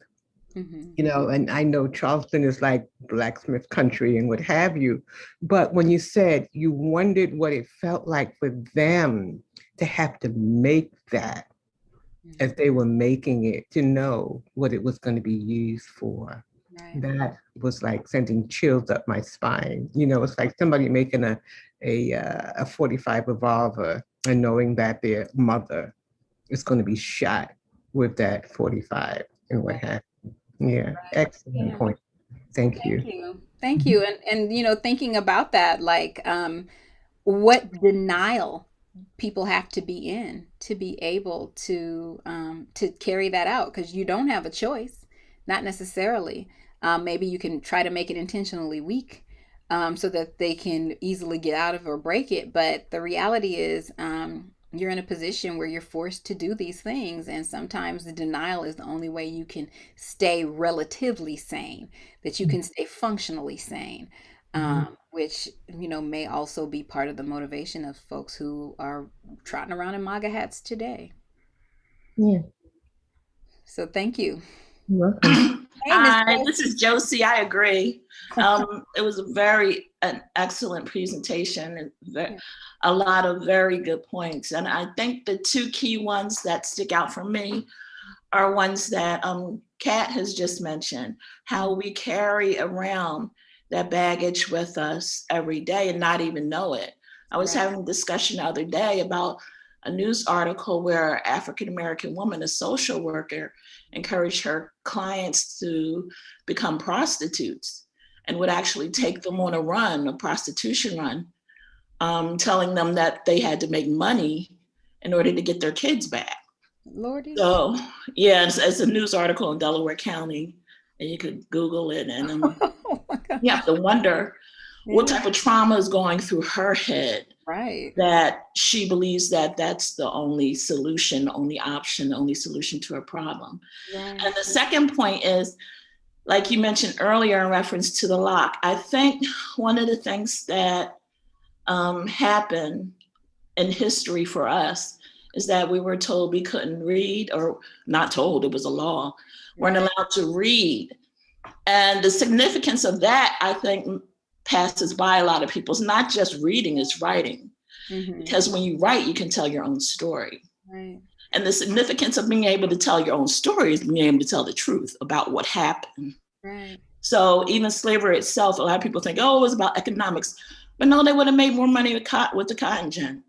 You know, and I know Charleston is like blacksmith country and what have you. But when you said you wondered what it felt like for them to have to make that as they were making it, to know what it was going to be used for. Right. That was like sending chills up my spine. You know, it's like somebody making a 45 revolver and knowing that their mother is going to be shot with that 45 and what have you. Yeah, excellent Yeah. point. Thank you. Thank you. Thank you. And you know, thinking about that, like what denial people have to be in to be able to carry that out, because you don't have a choice, not necessarily. Maybe you can try to make it intentionally weak, so that they can easily get out of or break it. But the reality is, you're in a position where you're forced to do these things, and sometimes the denial is the only way you can stay relatively sane, that you can stay functionally sane. Which, you know, may also be part of the motivation of folks who are trotting around in MAGA hats today. Yeah, So thank you. you're welcome. Hey, Miss Hi, Tracy. this is Josie. I agree. It was an excellent presentation and a lot of very good points. And I think the two key ones that stick out for me are ones that Kat has just mentioned, how we carry around that baggage with us every day and not even know it. I was having a discussion the other day about a news article where an African-American woman, a social worker, encouraged her clients to become prostitutes and would actually take them on a prostitution run, telling them that they had to make money in order to get their kids back. Lordy. So yeah, it's a news article in Delaware County, and you could Google it, and Oh my God. you have to wonder what type of trauma is going through her head, Right. that she believes that that's the only solution, only option, the only solution to her problem. Right. And the second point is, like you mentioned earlier in reference to the lock, I think one of the things that happened in history for us is that we were told we couldn't read, or not told, it was a law, weren't allowed to read. And the significance of that, I think, passes by a lot of people. It's not just reading, it's writing. Because when you write, you can tell your own story. Right. And the significance of being able to tell your own story is being able to tell the truth about what happened. Right. So even slavery itself, a lot of people think, oh, it was about economics. But no, they would have made more money with the cotton gin.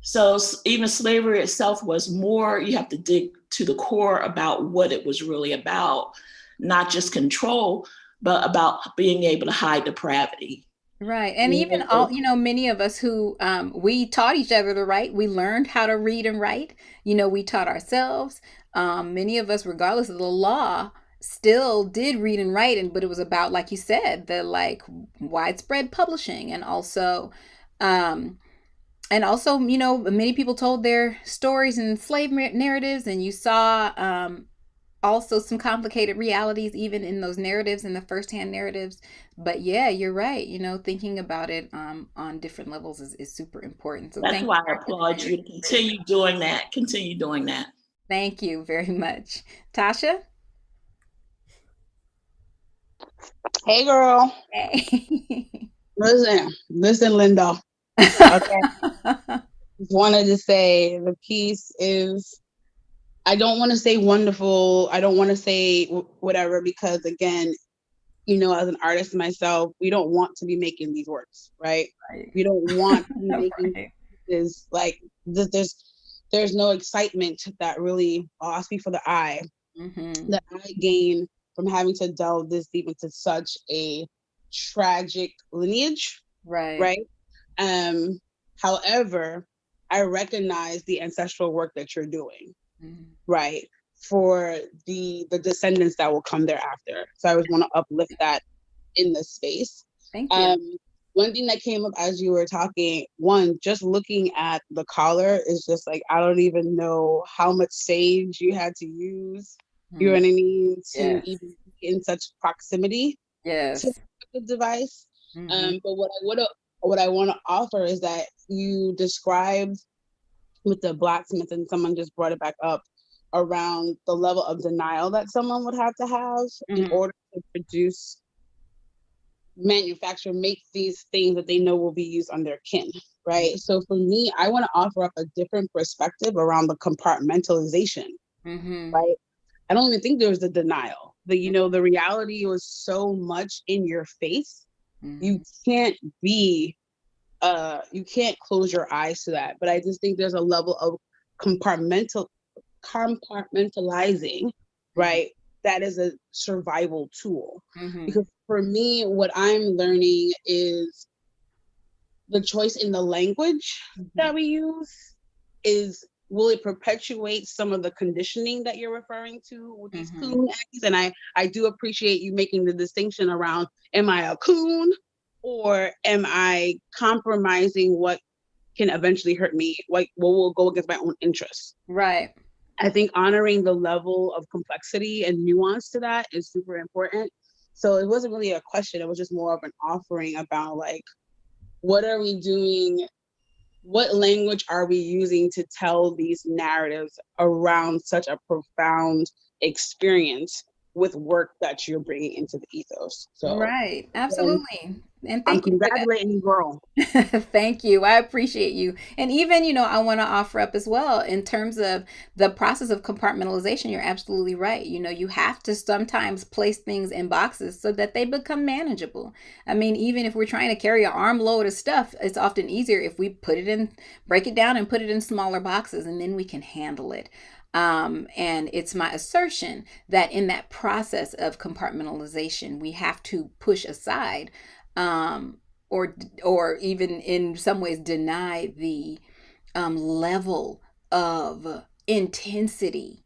So even slavery itself was more, you have to dig to the core about what it was really about, not just control, but about being able to hide depravity. Right. And even all, you know, many of us who we taught each other to write, we learned how to read and write. You know, we taught ourselves. Many of us, regardless of the law, still did read and write, but it was about, like you said, the like widespread publishing, and also you know, many people told their stories in slave narratives, and you saw also some complicated realities even in those narratives, in the firsthand narratives. But yeah, you're right. You know, thinking about it on different levels is super important. So that's why I applaud you to continue doing that. Continue doing that. Thank you very much. Tasha? Hey, girl. Hey. Listen, Linda. Okay. Just wanted to say the piece is, I don't want to say wonderful. I don't want to say whatever, because again, you know, as an artist myself, we don't want to be making these works, right? We don't want to be making this like this. There's no excitement that really, I'll speak for the eye, that I gain from having to delve this deep into such a tragic lineage, right? However, I recognize the ancestral work that you're doing, right? for the descendants that will come thereafter. So I always want to uplift that in the space. Thank you. One thing that came up as you were talking, one, just looking at the collar is just like, I don't even know how much sage you had to use, you know what I mean, to even be in such proximity to the device. But what I want to offer is that you described with the blacksmith, and someone just brought it back up, around the level of denial that someone would have to have in order to produce, manufacture, make these things that they know will be used on their kin, right? So for me, I want to offer up a different perspective around the compartmentalization, right? I don't even think there was the denial. The the reality was so much in your face. You can't be, you can't close your eyes to that. But I just think there's a level of compartmentalizing, right? That is a survival tool. Because for me, what I'm learning is the choice in the language that we use is, will it perpetuate some of the conditioning that you're referring to with these coon acts? And I do appreciate you making the distinction around, am I a coon or am I compromising what can eventually hurt me, what will go against my own interests? Right. I think honoring the level of complexity and nuance to that is super important. So it wasn't really a question, it was just more of an offering about like, what are we doing? What language are we using to tell these narratives around such a profound experience with work that you're bringing into the ethos? So right, absolutely. And I'm thank you for that. congratulating you, girl. Thank you. I appreciate you. And even, I want to offer up as well in terms of the process of compartmentalization. You're absolutely right. You have to sometimes place things in boxes so that they become manageable. I mean, even if we're trying to carry an armload of stuff, it's often easier if we break it down and put it in smaller boxes, and then we can handle it. And it's my assertion that in that process of compartmentalization, we have to push aside, or even in some ways deny the level of intensity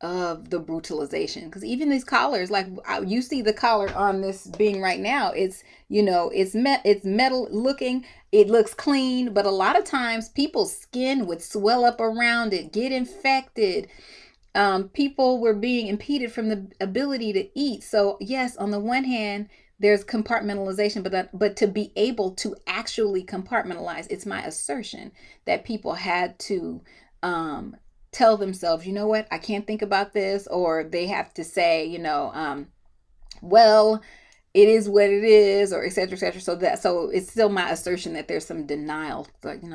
of the brutalization. Because even these collars, like you see the collar on this being right now, it's it's metal looking, it looks clean, but a lot of times people's skin would swell up around it, get infected. People were being impeded from the ability to eat. So yes, on the one hand, there's compartmentalization, but to be able to actually compartmentalize, it's my assertion that people had to tell themselves, you know what, I can't think about this, or they have to say, well, it is what it is, or et cetera, et cetera. So it's still my assertion that there's some denial,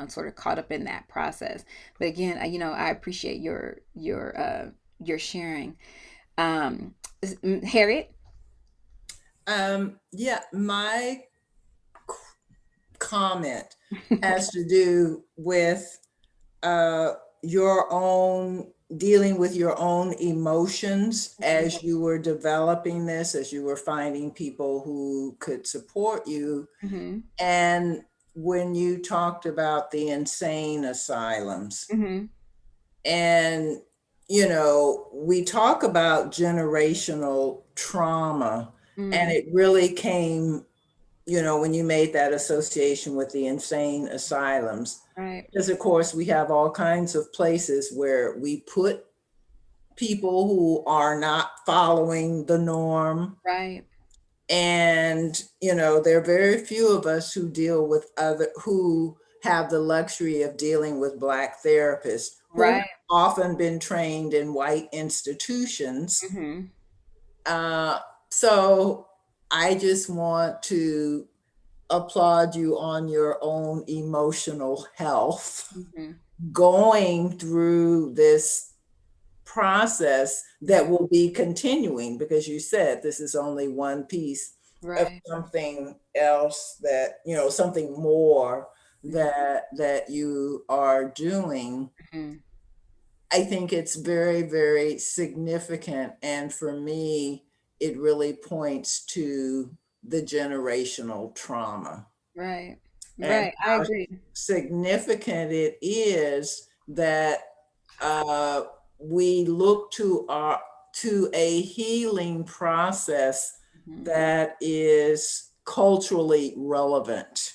sort of caught up in that process. But again, I appreciate your sharing. Harriet? Yeah, my comment has to do with your own dealing with your own emotions as you were developing this, as you were finding people who could support you. And when you talked about the insane asylums, and we talk about generational trauma, and it really came, when you made that association with the insane asylums. Right. Because of course we have all kinds of places where we put people who are not following the norm. Right. And, there are very few of us who who have the luxury of dealing with Black therapists, who have often been trained in white institutions. So I just want to applaud you on your own emotional health, going through this process that will be continuing, because you said this is only one piece of something else that, something more that you are doing. I think it's very, very significant. And for me, it really points to the generational trauma. Right. And Right. I agree. significant it is that we look to a healing process that is culturally relevant.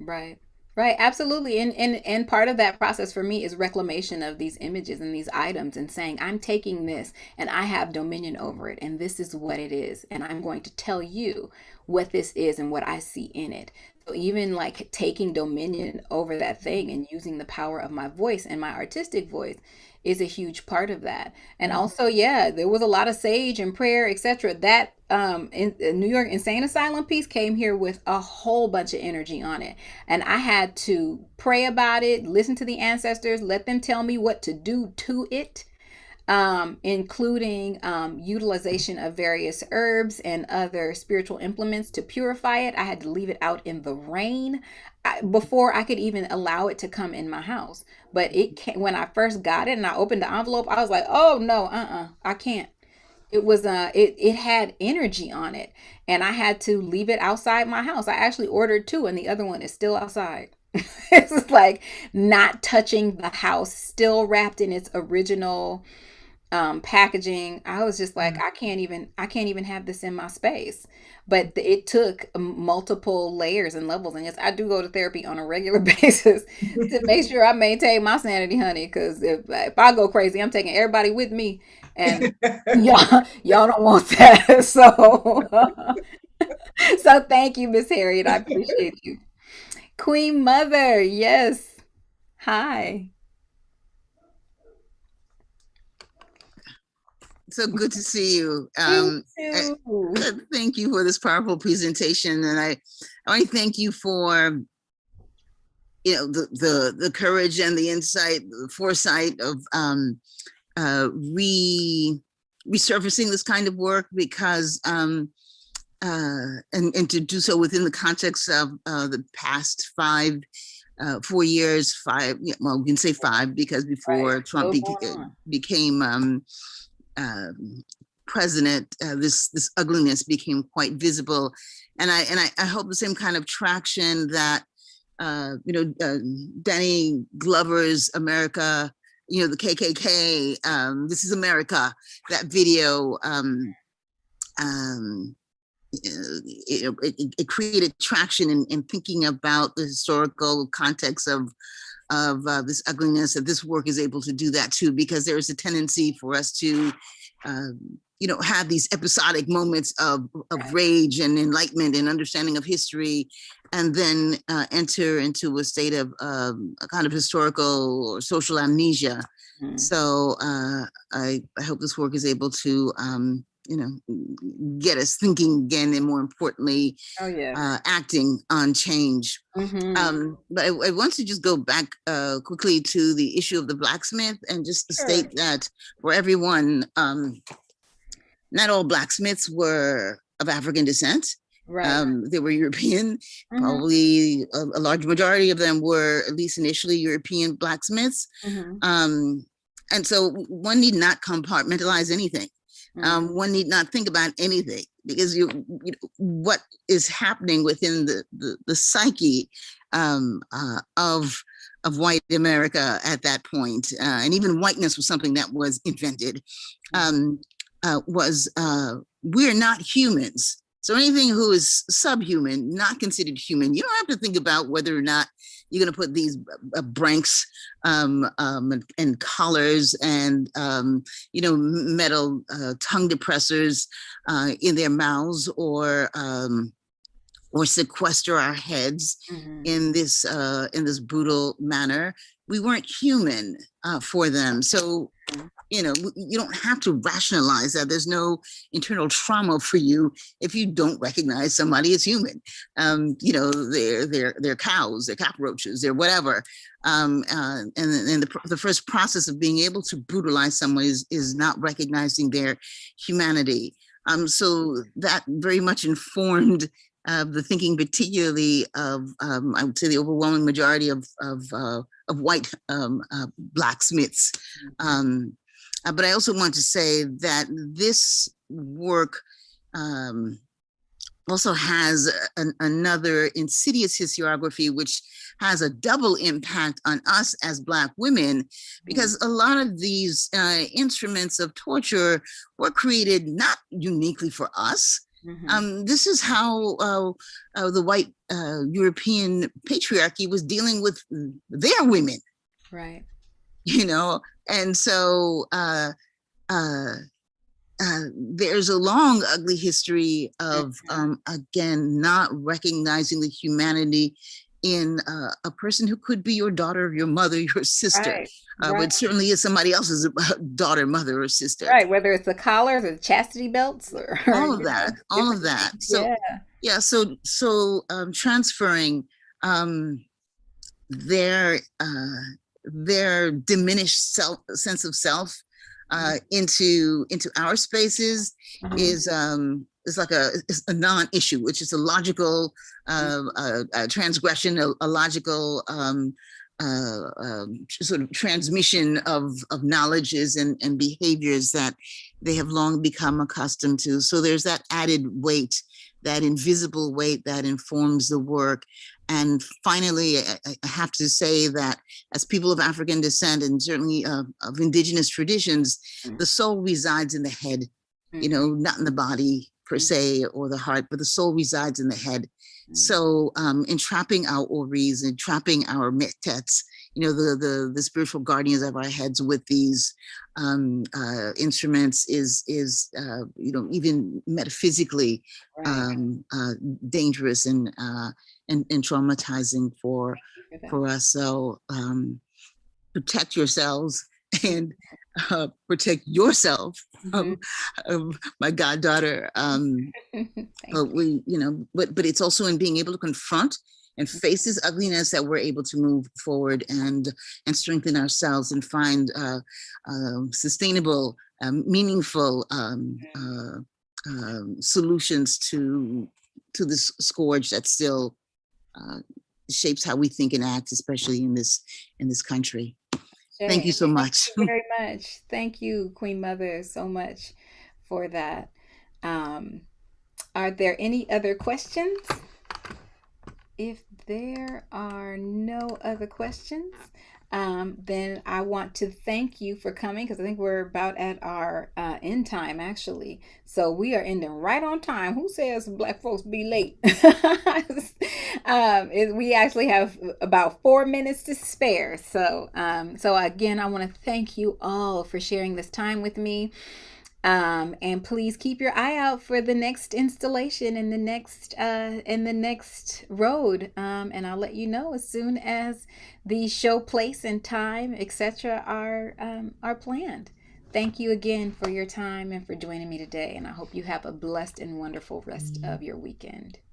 Right. Right, absolutely. And part of that process for me is reclamation of these images and these items and saying, I'm taking this and I have dominion over it and this is what it is. And I'm going to tell you what this is and what I see in it. So even like taking dominion over that thing and using the power of my voice and my artistic voice is a huge part of that. And also, yeah, there was a lot of sage and prayer, etc. That in New York Insane Asylum piece came here with a whole bunch of energy on it. And I had to pray about it, listen to the ancestors, let them tell me what to do to it. Including utilization of various herbs and other spiritual implements to purify it. I had to leave it out in the rain before I could even allow it to come in my house. But it came, when I first got it and I opened the envelope, I was like, oh no, I can't. It was it had energy on it, and I had to leave it outside my house. I actually ordered two, and the other one is still outside. It's like not touching the house, still wrapped in its original packaging. I was just like, I can't even have this in my space. But it took multiple layers and levels. And yes, I do go to therapy on a regular basis to make sure I maintain my sanity, honey. Because if I go crazy, I'm taking everybody with me, and y'all don't want that. So thank you, Miss Harriet. I appreciate you. Queen Mother, yes. Hi. So good to see you. You too. Thank you for this powerful presentation, and I want to thank you for the courage and the insight, the foresight of resurfacing this kind of work, because and to do so within the context of the past 4 years, well, we can say 5 because before Trump became president, this ugliness became quite visible, and I hope the same kind of traction that Danny Glover's America, the KKK, This Is America, that video, it created traction in thinking about the historical context of this ugliness, that this work is able to do that too, because there is a tendency for us to, have these episodic moments of rage and enlightenment and understanding of history, and then enter into a state of a kind of historical or social amnesia. So I hope this work is able to, get us thinking again, and more importantly, acting on change. But I want to just go back quickly to the issue of the blacksmith, and just to state that for everyone, not all blacksmiths were of African descent. They were European. Probably a large majority of them were, at least initially, European blacksmiths. And so one need not compartmentalize anything. One need not think about anything, because what is happening within the psyche of white America at that point, and even whiteness was something that was invented, was we're not humans. So anything who is subhuman, not considered human, you don't have to think about whether or not you're going to put these branks and collars and metal tongue depressors in their mouths, or sequester our heads in this brutal manner. We weren't human for them. So you don't have to rationalize that. There's no internal trauma for you if you don't recognize somebody as human. They're cows, they're cockroaches, they're whatever. And the first process of being able to brutalize someone is not recognizing their humanity. So that very much informed the thinking, particularly of I would say the overwhelming majority of white blacksmiths. But I also want to say that this work also has another insidious historiography, which has a double impact on us as Black women, because a lot of these instruments of torture were created not uniquely for us. This is how the white European patriarchy was dealing with their women. Right. You know, and so there's a long, ugly history of, again, not recognizing the humanity in a person who could be your daughter, your mother, your sister, but certainly is somebody else's daughter, mother, or sister. Right, whether it's the collars or the chastity belts or all of that, all of that. So yeah, so transferring their diminished sense of self into our spaces is like a non-issue, which is a logical transgression, a logical sort of transmission of knowledges and behaviors that they have long become accustomed to. So there's that added weight, that invisible weight that informs the work. And finally, I have to say that as people of African descent, and certainly of indigenous traditions, the soul resides in the head, you know, not in the body per se or the heart, but the soul resides in the head. So entrapping our oris, entrapping our metets, you know, the spiritual guardians of our heads with these instruments is you know, even metaphysically dangerous and traumatizing for us. So protect yourselves and protect yourself, my goddaughter. But we, you know, but it's also in being able to confront and face this ugliness that we're able to move forward and strengthen ourselves and find sustainable, meaningful solutions to this scourge that still shapes how we think and act, especially in this country. Sure. Thank you so much. Thank you very much. Thank you, Queen Mother, so much for that. Are there any other questions? If there are no other questions, then I want to thank you for coming, because I think we're about at our end time, actually. So we are ending right on time. Who says Black folks be late? We actually have about 4 minutes to spare. So, so again, I want to thank you all for sharing this time with me. And please keep your eye out for the next installation in the next road. And I'll let you know as soon as the show place and time, etc., are planned. Thank you again for your time and for joining me today. And I hope you have a blessed and wonderful rest of your weekend.